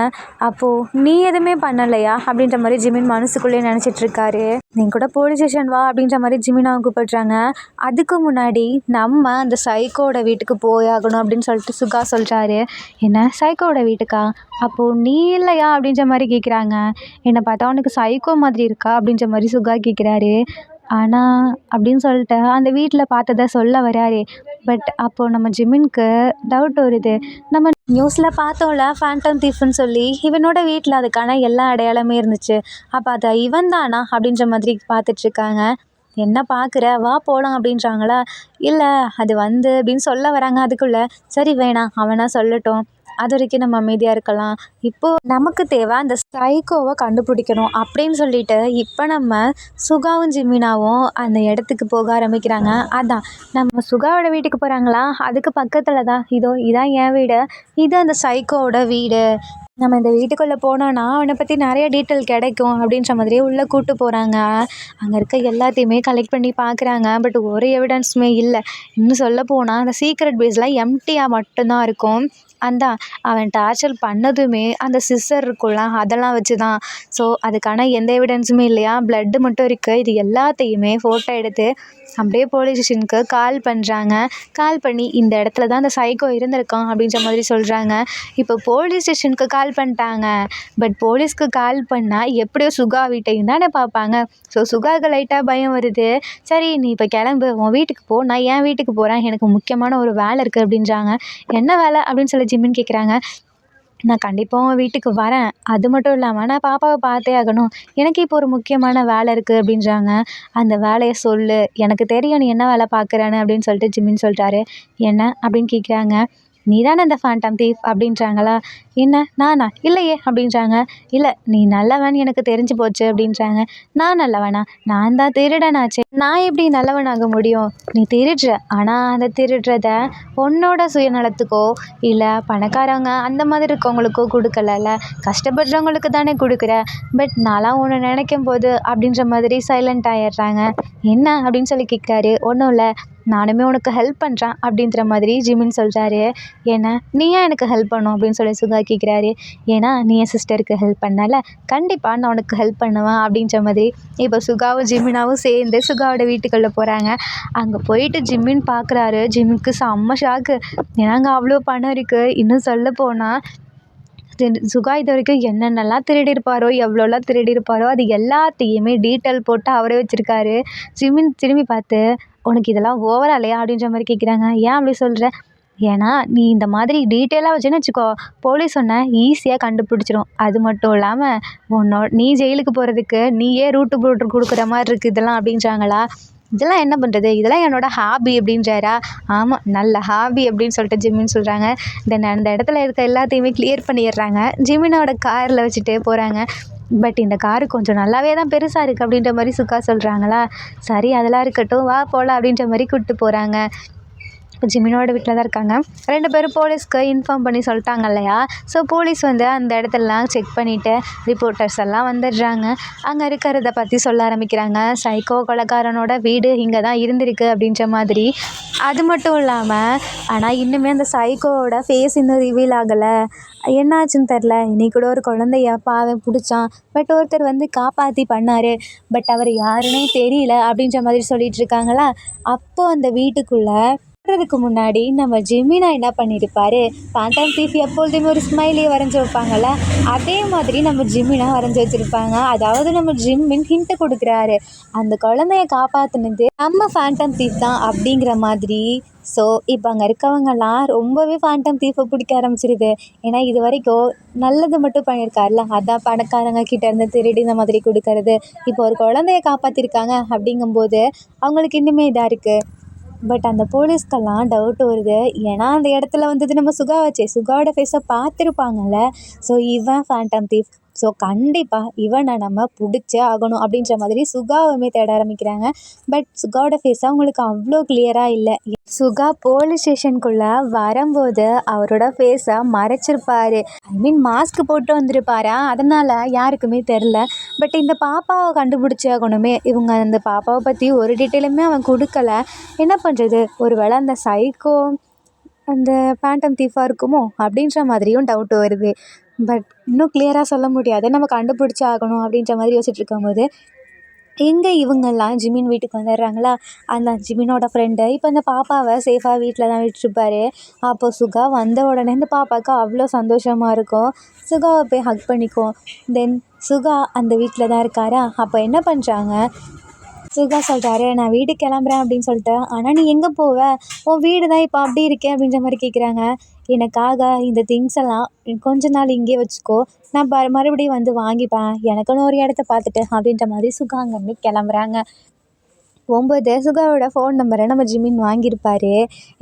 அப்போது நீ எதுவுமே பண்ணலையா அப்படின்ற மாதிரி ஜிமின் மனசுக்குள்ளேயே நினச்சிட்ருக்காரு. நீ கூட போலீஸ் ஸ்டேஷன் வா அப்படின்ற மாதிரி ஜிமினாவை கூப்பிட்றாங்க. அதுக்கு முன்னாடி நம்ம அந்த சைக்கோட வீட்டுக்கு போயாகணும் அப்படின்னு சொல்லிட்டு சுகா சொல்கிறாரு. என்ன சைக்கோட வீட்டுக்கா, அப்போது நீ இல்லையா அப்படின்ற மாதிரி கேட்குறாங்க. என்னை பார்த்தா உனக்கு சைக்கோ மாதிரி இருக்கா அப்படின்ற மாதிரி சுகா கேட்குறாரு. ஆனால் அப்படின்னு சொல்லிட்டு அந்த வீட்டில் பார்த்ததை சொல்ல வராரு. பட் அப்போது நம்ம ஜிமின்க்கு டவுட் வருது. நம்ம நியூஸில் பார்த்தோம்ல ஃபேண்டம் தீஃப்னு சொல்லி, இவனோட வீட்டில் அதுக்கான எல்லா அடையாளமே இருந்துச்சு. அப்போ அதை இவன் தானா அப்படின்ற மாதிரி பார்த்துட்ருக்காங்க. என்ன பார்க்குற, வா போகலாம் அப்படின்றாங்களா. இல்லை அது அப்படின்னு சொல்ல வராங்க. அதுக்குள்ளே சரி வேணாம், அவனா சொல்லட்டும், அது வரைக்கும் நம்ம அமைதியாக இருக்கலாம். இப்போது நமக்கு தேவை அந்த சைக்கோவை கண்டுபிடிக்கணும் அப்படின்னு சொல்லிட்டு இப்போ நம்ம சுகாவும் ஜிமினாவும் அந்த இடத்துக்கு போக ஆரம்பிக்கிறாங்க. அதான் நம்ம சுகாவோட வீட்டுக்கு போகிறாங்களா, அதுக்கு பக்கத்தில் தான் இதான் என் வீடு, இது அந்த சைக்கோவோட வீடு. நம்ம இந்த வீட்டுக்குள்ளே போனோன்னா அவனை பற்றி நிறைய டீட்டெயில் கிடைக்கும் அப்படின்ற மாதிரியே உள்ளே கூப்பிட்டு போகிறாங்க. அங்கே இருக்க எல்லாத்தையுமே கலெக்ட் பண்ணி பார்க்குறாங்க. பட் ஒரு எவிடன்ஸுமே இல்லை. இன்னும் சொல்ல போனால் அந்த சீக்ரெட் பேஸில் எம்டியாக மட்டும்தான் இருக்கும். அவன் டார்ச்சர் பண்ணதுமே அந்த சிஸ்டர் இருக்கும்ல, அதெல்லாம் வச்சு தான். ஸோ அதுக்கான எந்த எவிடன்ஸுமே இல்லையா, பிளட்டு மட்டும் இருக்குது. இது எல்லாத்தையுமே ஃபோட்டோ எடுத்து அப்படியே போலீஸ் ஸ்டேஷனுக்கு கால் பண்ணுறாங்க. கால் பண்ணி இந்த இடத்துல தான் அந்த சைக்கோ இருந்திருக்கான் அப்படின்ற மாதிரி சொல்கிறாங்க. இப்போ போலீஸ் ஸ்டேஷனுக்கு கால் பண்ணிட்டாங்க. பட் போலீஸ்க்கு கால் பண்ணால் எப்படியோ சுகா வீட்டையும் தானே பார்ப்பாங்க. ஸோ சுகாவுக்கு லைட்டாக பயம் வருது. சரி நீ இப்போ கிளம்பு, உன் வீட்டுக்கு போ, நான் என் வீட்டுக்கு போகிறேன், எனக்கு முக்கியமான ஒரு வேலை இருக்குது அப்படின்றாங்க. என்ன வேலை அப்படின்னு சொல்லி ஜிமின் கேட்குறாங்க. நான் கண்டிப்பாக உன் வீட்டுக்கு வரேன், அது மட்டும் இல்லாமல் நான் பாப்பாவை பார்த்தே ஆகணும், எனக்கு இப்போ ஒரு முக்கியமான வேலை இருக்குது அப்படின்றாங்க. அந்த வேலையை சொல்லு, எனக்கு தெரியும் நீ என்ன வேலை பார்க்குறேன்னு அப்படின்னு சொல்லிட்டு ஜிமின் சொல்கிறாரு. என்ன அப்படின்னு கேட்குறாங்க. நீ தானே அந்த ஃபேண்டம் தீஃப் அப்படின்றாங்களா. என்ன நானா, இல்லையே அப்படின்றாங்க. இல்லை நீ நல்லவன் எனக்கு தெரிஞ்சு போச்சு அப்படின்றாங்க. நான் நல்லவனா, நான் தான் திருடனாச்சே, நான் எப்படி நல்லவனாக முடியும், நீ திருடுற, ஆனால் அந்த திருடுறத உன்னோட சுயநலத்துக்கோ இல்லை பணக்காரங்க அந்த மாதிரி இருக்கவங்களுக்கோ கொடுக்கலல்ல, கஷ்டப்படுறவங்களுக்கு தானே கொடுக்குற. பட் நான்லாம் ஒன்று நினைக்கும் போது அப்படின்ற மாதிரி சைலண்ட் ஆகிடுறாங்க. என்ன அப்படின்னு சொல்லி கேட்குறாரு. ஒன்றும் இல்லை, நானுமே உனக்கு ஹெல்ப் பண்ணுறேன் அப்படின்ற மாதிரி ஜிமின் சொல்கிறாரு. ஏன்னா நீ ஏன் எனக்கு ஹெல்ப் பண்ணும் அப்படின்னு சொல்லி சுகா கேட்குறாரு. ஏன்னா நீ என் சிஸ்டருக்கு ஹெல்ப் பண்ணல, கண்டிப்பாக நான் உனக்கு ஹெல்ப் பண்ணுவேன் அப்படின்ற மாதிரி. இப்போ சுகாவும் ஜிமினாவும் சேர்ந்து சுகாவோட வீட்டுக்குள்ளே போகிறாங்க. அங்கே போயிட்டு ஜிமின் பார்க்குறாரு. ஜிமினுக்கு செம்ம ஷாக்கு. ஏன்னா அங்கே அவ்வளோ பணம் இருக்குது. இன்னும் சொல்ல போனால் சுகா இது வரைக்கும் என்னென்னலாம் திருடியிருப்பாரோ, எவ்வளோலாம் திருடியிருப்பாரோ, அது எல்லாத்தையுமே டீட்டெயில் போட்டு அவரே வச்சுருக்காரு. ஜிமின் திரும்பி பார்த்து, உனக்கு இதெல்லாம் ஓவரா இல்லையா அப்படின்ற மாதிரி கேட்குறாங்க. ஏன் அப்படி சொல்கிற. ஏன்னா நீ இந்த மாதிரி டீட்டெயிலாக வச்சுன்னு வச்சுக்கோ, போலீஸ் ஒன்றை ஈஸியாக கண்டுபிடிச்சிரும். அது மட்டும் இல்லாமல் நீ ஜெயிலுக்கு போகிறதுக்கு நீயே ரூட்டு போட்டு கொடுக்குற மாதிரி இருக்குது இதெல்லாம் அப்படின்றாங்களா. இதெல்லாம் என்ன பண்ணுறது, இதெல்லாம் என்னோடய ஹாபி அப்படின்றாரா. ஆமாம், நல்ல ஹாபி அப்படின்னு சொல்லிட்டு ஜிமின் சொல்கிறாங்க. தென் அந்த இடத்துல இருக்க எல்லாத்தையுமே கிளியர் பண்ணிடுறாங்க. ஜிமினோட காரில் வச்சுட்டு போகிறாங்க. பட் இந்த காரு கொஞ்சம் நல்லாவே தான் பெருசாக இருக்குது அப்படின்ற மாதிரி சுகா சொல்கிறாங்களா. சரி அதெல்லாம் இருக்கட்டும், வா போகலாம் அப்படின்ற மாதிரி கூப்பிட்டு போகிறாங்க. இப்போ ஜிமினோட வீட்டில் தான் இருக்காங்க. 2 பேரும் போலீஸ்க்கு இன்ஃபார்ம் பண்ணி சொல்லிட்டாங்க இல்லையா? ஸோ போலீஸ் வந்து அந்த இடத்துலலாம் செக் பண்ணிவிட்டு ரிப்போர்ட்டர்ஸ் எல்லாம் வந்துடுறாங்க. அங்கே இருக்கிறத பற்றி சொல்ல ஆரம்பிக்கிறாங்க. சைக்கோ கொலைகாரனோட வீடு இங்கே தான் இருந்திருக்கு அப்படின்ற மாதிரி. அது மட்டும் இல்லாமல் ஆனால் இன்னுமே அந்த சைக்கோவோட ஃபேஸ் இன்னும் ரிவீல் ஆகலை. என்னாச்சுன்னு தெரில. இன்னைக்கு கூட ஒரு குழந்தைய பாவம் பிடிச்சான். பட் ஒருத்தர் வந்து காப்பாற்றி பண்ணார். பட் அவர் யாருன்னே தெரியல அப்படின்ற மாதிரி சொல்லிட்டு இருக்காங்களா. அப்போது அந்த வீட்டுக்குள்ளே வர்றதுக்கு முன்னாடி நம்ம ஜெமினா என்ன பண்ணியிருப்பாரு, ஃபேண்டம் தீஃப் எப்பொழுதுமே ஒரு ஸ்மைலியை வரைஞ்சி வைப்பாங்கள்ல, அதே மாதிரி நம்ம ஜிமினா வரைஞ்சி வச்சுருப்பாங்க. அதாவது நம்ம ஜிம்மின் ஹிண்ட்டு கொடுக்குறாரு, அந்த குழந்தைய காப்பாற்றினது நம்ம ஃபேண்டம் தீஃப் தான் அப்படிங்கிற மாதிரி. ஸோ இப்போ அங்கே இருக்கவங்கலாம் ரொம்பவே ஃபேண்டம் தீஃபை பிடிக்க ஆரம்பிச்சிருது. ஏன்னா இது வரைக்கும் நல்லது மட்டும் பண்ணியிருக்காருல, அதான் பணக்காரங்க கிட்டேருந்து திருடி இந்த மாதிரி கொடுக்கறது. இப்போ ஒரு குழந்தைய காப்பாற்றிருக்காங்க அப்படிங்கும்போது அவங்களுக்கு இன்னுமே இதாக இருக்குது. பட் அந்த போலீஸ்க்கெல்லாம் டவுட் வருது. ஏன்னா அந்த இடத்துல வந்தது நம்ம சுகாவாச்சே, சுகாவோட ஃபேஸை பார்த்துருப்பாங்கல்ல. ஸோ இவன் ஃபேண்டம் தீஃப். ஸோ கண்டிப்பாக இவனை நம்ம பிடிச்சே ஆகணும் அப்படின்ற மாதிரி சுகாவுமே தேட ஆரம்பிக்கிறாங்க. பட் சுகாவோட ஃபேஸ் அவங்களுக்கு அவ்வளோ கிளியராக இல்லை. சுகா போலீஸ் ஸ்டேஷனுக்குள்ளே வரும்போது அவரோட ஃபேஸை மறைச்சிருப்பார். ஐ மீன் மாஸ்க் போட்டு வந்திருப்பாரா, அதனால் யாருக்குமே தெரில. பட் இந்த பாப்பாவை கண்டுபிடிச்சே ஆகணுமே. இவங்க அந்த பாப்பாவை பற்றி ஒரு டீட்டெயிலுமே அவன் கொடுக்கல. என்ன பண்ணுறது, ஒரு வேளை அந்த சைக்கோ அந்த ஃபேண்டம் தீஃபாக இருக்குமோ அப்படின்ற மாதிரியும் டவுட் வருது. பட் இன்னும் கிளியராக சொல்ல முடியாது, நம்ம கண்டுபிடிச்சே ஆகணும் அப்படின்ற மாதிரி யோசிச்சுட்டு இருக்கும்போது எங்கே இவங்கெல்லாம் ஜிமின் வீட்டுக்கு வந்துடுறாங்களா. அந்த ஜிமினோட ஃப்ரெண்டு இப்போ அந்த பாப்பாவை சேஃபாக வீட்டில் தான் விட்டுருப்பாரு. அப்போ சுகா வந்த உடனே இந்த பாப்பாவுக்கு அவ்வளோ சந்தோஷமாக இருக்கும். சுகாவை போய் ஹக் பண்ணிக்கும். தென் சுகா அந்த வீட்டில் தான் இருக்காரா. அப்போ என்ன பண்ணுறாங்க, சுகா சொல்கிறாரு, நான் வீட்டுக்கு கிளம்புறேன் அப்படின்னு சொல்லிட்டு. ஆனால் நீ எங்கே போவ, உன் வீடு தான் இப்போ அப்படி இருக்கே அப்படின்ற மாதிரி கேட்குறாங்க. எனக்காக இந்த திங்ஸ் எல்லாம் கொஞ்ச நாள் இங்கே வச்சுக்கோ, நான் மறுபடியும் வந்து வாங்கிப்பேன், எனக்குன்னு ஒரு இடத்த பார்த்துட்டு அப்படின்ற மாதிரி சுகா அங்கேருந்து கிளம்புறாங்க. போகும்போது சுகாவோட ஃபோன் நம்பரை நம்ம ஜிமின் வாங்கியிருப்பார்.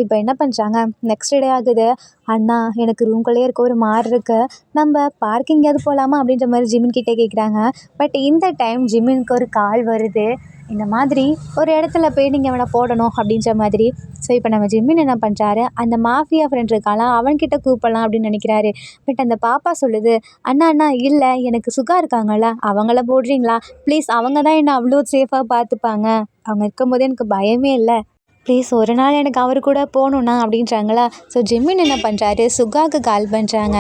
இப்போ என்ன பண்ணுறாங்க, நெக்ஸ்ட் டே ஆகுது. அண்ணா எனக்கு ரூம்குள்ளேயே இருக்க ஒரு மாதிரி இருக்குது, நம்ம பார்க்கிங்காவது போகலாமா அப்படின்ற மாதிரி ஜிமின் கிட்டே கேட்குறாங்க. பட் இந்த டைம் ஜிமினுக்கு ஒரு கால் வருது. இந்த மாதிரி ஒரு இடத்துல போய் நீங்கள் அவனை போடணும் அப்படின்ற மாதிரி. ஸோ இப்போ நம்ம ஜிமின் என்ன பண்ணுறாரு, அந்த மாஃபியா ஃப்ரெண்ட் இருக்காலாம் அவன்கிட்ட கூப்பிடலாம் அப்படின்னு நினைக்கிறாரு. பட் அந்த பாப்பா சொல்லுது, அண்ணா அண்ணா இல்லை, எனக்கு சுகா இருக்காங்கல்ல அவங்கள போடுறீங்களா ப்ளீஸ், அவங்க தான் என்னை அவ்வளோ சேஃபாக பார்த்துப்பாங்க, அவங்க இருக்கும்போது எனக்கு பயமே இல்லை, ப்ளீஸ் ஒரு நாள் எனக்கு அவர் கூட போகணுண்ணா அப்படின்றாங்களா. ஸோ ஜிமின் என்ன பண்ணுறாரு, சுகாவுக்கு கால் பண்ணுறாங்க.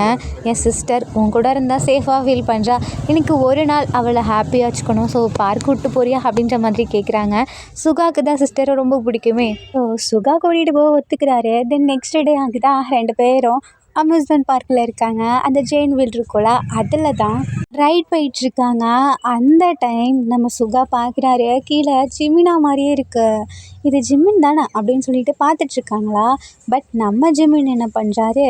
என் சிஸ்டர் உன் கூட இருந்தால் சேஃபாக ஃபீல் பண்ணுறா, எனக்கு ஒரு நாள் அவளை ஹாப்பியாக வச்சுக்கணும், ஸோ பார்க் விட்டு போறியா அப்படின்ற மாதிரி கேட்குறாங்க. சுகாவுக்கு தான் சிஸ்டரை ரொம்ப பிடிக்குமே. ஸோ சுகா கூட்டிகிட்டு போக ஒத்துக்கிறாரு. தென் நெக்ஸ்ட் டே ஆகுதா, 2 பேரும் அம்யூஸ்மெண்ட் பார்க்கில் இருக்காங்க. அந்த ஜெயின் வீல் இருக்கும்ல அதில் தான் ரைட் போயிட்டுருக்காங்க. அந்த டைம் நம்ம சுகா பார்க்குறாரு, கீழே ஜிமினா மாதிரியே இருக்குது, இது ஜிமின் தானே அப்படின்னு சொல்லிட்டு பார்த்துட்ருக்காங்களா. பட் நம்ம ஜிமின் என்ன பண்ணுறாரு,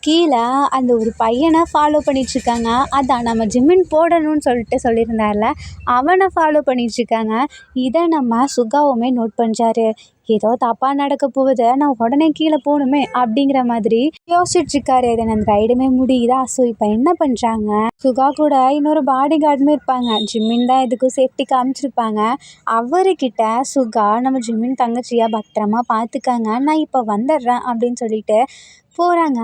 கீழே அந்த ஒரு பையனை ஃபாலோ பண்ணிகிட்ருக்காங்க. அதான் நம்ம ஜிமின் போடணும்னு சொல்லியிருந்தார்ல, அவனை ஃபாலோ பண்ணிகிட்ருக்காங்க. இதை நம்ம சுகாவுமே நோட் பண்ணுறாரு. ஏதோ தப்பாக நடக்க போகுது, நான் உடனே கீழே போகணுமே அப்படிங்கிற மாதிரி யோசிச்சுட்ருக்காரு. இதை அந்த ரைடுமே முடியுதா. ஸோ இப்போ என்ன பண்ணுறாங்க, சுகா கூட இன்னொரு பாடி கார்டுமே இருப்பாங்க, ஜிமின் தான் இதுக்கும் சேஃப்டி காமிச்சிருப்பாங்க. அவர்கிட்ட சுகா நம்ம ஜிமின் தங்கச்சியாக பத்திரமா பார்த்துக்காங்க, நான் இப்போ வந்துடுறேன் அப்படின்னு சொல்லிட்டு போகிறாங்க.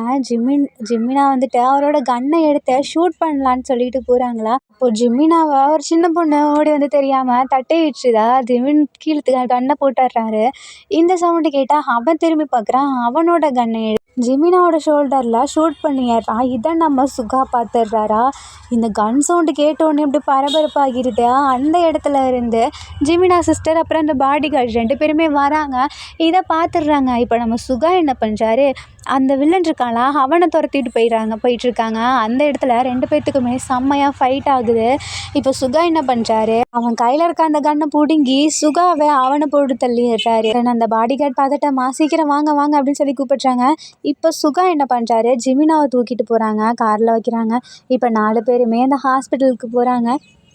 ஜிமினா வந்துட்டு அவரோட கன்னை எடுத்து ஷூட் பண்ணலான்னு சொல்லிட்டு போகிறாங்களா. இப்போது ஜிமினாவை ஒரு சின்ன பொண்ணு ஓடி வந்து தெரியாமல் தட்டை விட்டுருதா. ஜிமின் கீழே கன்னை போட்டுடுறாரு. இந்த சவுண்டு கேட்டால் அவன் திரும்பி பார்க்குறான். அவனோட கன்னை ஜிமினாவோட ஷோல்டரில் ஷூட் பண்ணிடுறான். இதை நம்ம சுகா பார்த்துடுறாரா. இந்த கன் சவுண்டு கேட்டோடனே இப்படி பரபரப்பாகிடுது. அந்த இடத்துல இருந்து ஜிமினா சிஸ்டர் அப்புறம் இந்த பாடி கார்டு 2 பேருமே வராங்க. இதை பார்த்துடுறாங்க. இப்போ நம்ம சுகா என்ன பண்ணுறாரு, அந்த வில்லன் இருக்காங்களா அவனை துரத்திட்டு போயிட்டுருக்காங்க. அந்த இடத்துல 2 பேர்த்துக்குமே செம்மையாக ஃபைட் ஆகுது. இப்போ சுகா என்ன பண்ணுறாரு, அவன் கையில் இருக்க அந்த கன்னை பிடுங்கி சுகாவை அவனை போட்டு தள்ளிடுறாரு. அந்த பாடி கார்டு பார்த்துட்டமா சீக்கிரம் வாங்க வாங்க அப்படின்னு சொல்லி கூப்பிடுறாங்க. இப்போ சுகா என்ன பண்ணுறாரு, ஜிமினாவை தூக்கிட்டு போகிறாங்க, காரில் வைக்கிறாங்க. இப்போ 4 பேருமே அந்த ஹாஸ்பிட்டலுக்கு போகிறாங்க.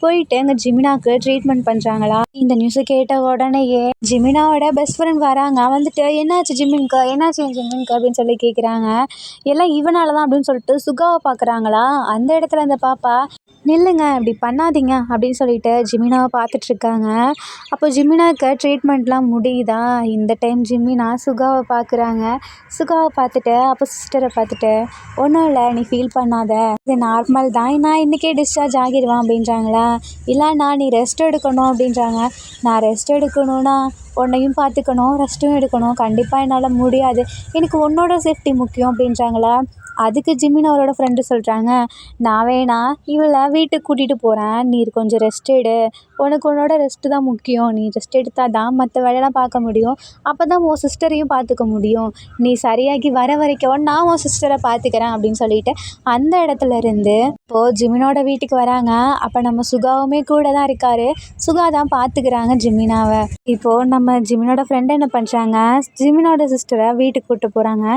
போயிட்டு அங்கே ஜிமினாக்கு ட்ரீட்மெண்ட் பண்ணுறாங்களா. இந்த நியூஸை கேட்ட உடனேயே ஜிமினாவோட பெஸ்ட் ஃப்ரெண்ட் வராங்க. வந்துட்டு என்னாச்சு ஜிமின்க்கு, என்னாச்சு என் ஜிமின்க்கு அப்படின்னு சொல்லி கேட்குறாங்க. எல்லாம் இவனால தான் அப்படின்னு சொல்லிட்டு சுகாவை பார்க்குறாங்களா. அந்த இடத்துல அந்த பாப்பா நில்லுங்க அப்படி பண்ணாதீங்க அப்படின்னு சொல்லிட்டு ஜிமினாவை பார்த்துட்ருக்காங்க. அப்போ ஜிமினாக்கு ட்ரீட்மெண்ட்லாம் முடியுதா. இந்த டைம் ஜிமினா சுகாவை பார்க்குறாங்க. சுகாவை பார்த்துட்டு அப்போ சிஸ்டரை பார்த்துட்டு ஒன்றும் இல்லை நீ ஃபீல் பண்ணாத, இது நார்மல் தான், நான் இன்றைக்கே டிஸ்சார்ஜ் ஆகிடுவேன் அப்படின்றாங்களா. இல்லைண்ணா நீ ரெஸ்ட் எடுக்கணும் அப்படின்றாங்க. நான் ரெஸ்ட் எடுக்கணும்னா உன்னையும் பார்த்துக்கணும், ரெஸ்ட்டும் எடுக்கணும், கண்டிப்பாக என்னால் முடியாது, எனக்கு உன்னோட சேஃப்டி முக்கியம் அப்படின்றாங்களா. அதுக்கு ஜிமின் அவரோட ஃப்ரெண்டு சொல்கிறாங்க, நான் வேணா இவளை வீட்டுக்கு கூட்டிகிட்டு போகிறேன், நீ கொஞ்சம் ரெஸ்ட் எடு, உனக்கு உன்னோட ரெஸ்ட்டு தான் முக்கியம், நீ ரெஸ்ட் எடுத்தால் தான் மற்ற வேலையெல்லாம் பார்க்க முடியும், அப்போ தான் உன் சிஸ்டரையும் பார்த்துக்க முடியும், நீ சரியாகி வர வரைக்கும் நான் உன் சிஸ்டரை பார்த்துக்கிறேன் அப்படின்னு சொல்லிட்டு அந்த இடத்துல இருந்து இப்போது ஜிமினோட வீட்டுக்கு வராங்க. அப்போ நம்ம சுகாவுமே கூட தான் இருக்கார். சுகா தான் பார்த்துக்கிறாங்க ஜிமினாவை. இப்போது நம்ம ஜிமினோட ஃப்ரெண்டு என்ன பண்ணுறாங்க, ஜிமினோட சிஸ்டரை வீட்டுக்கு கூப்பிட்டு போகிறாங்க.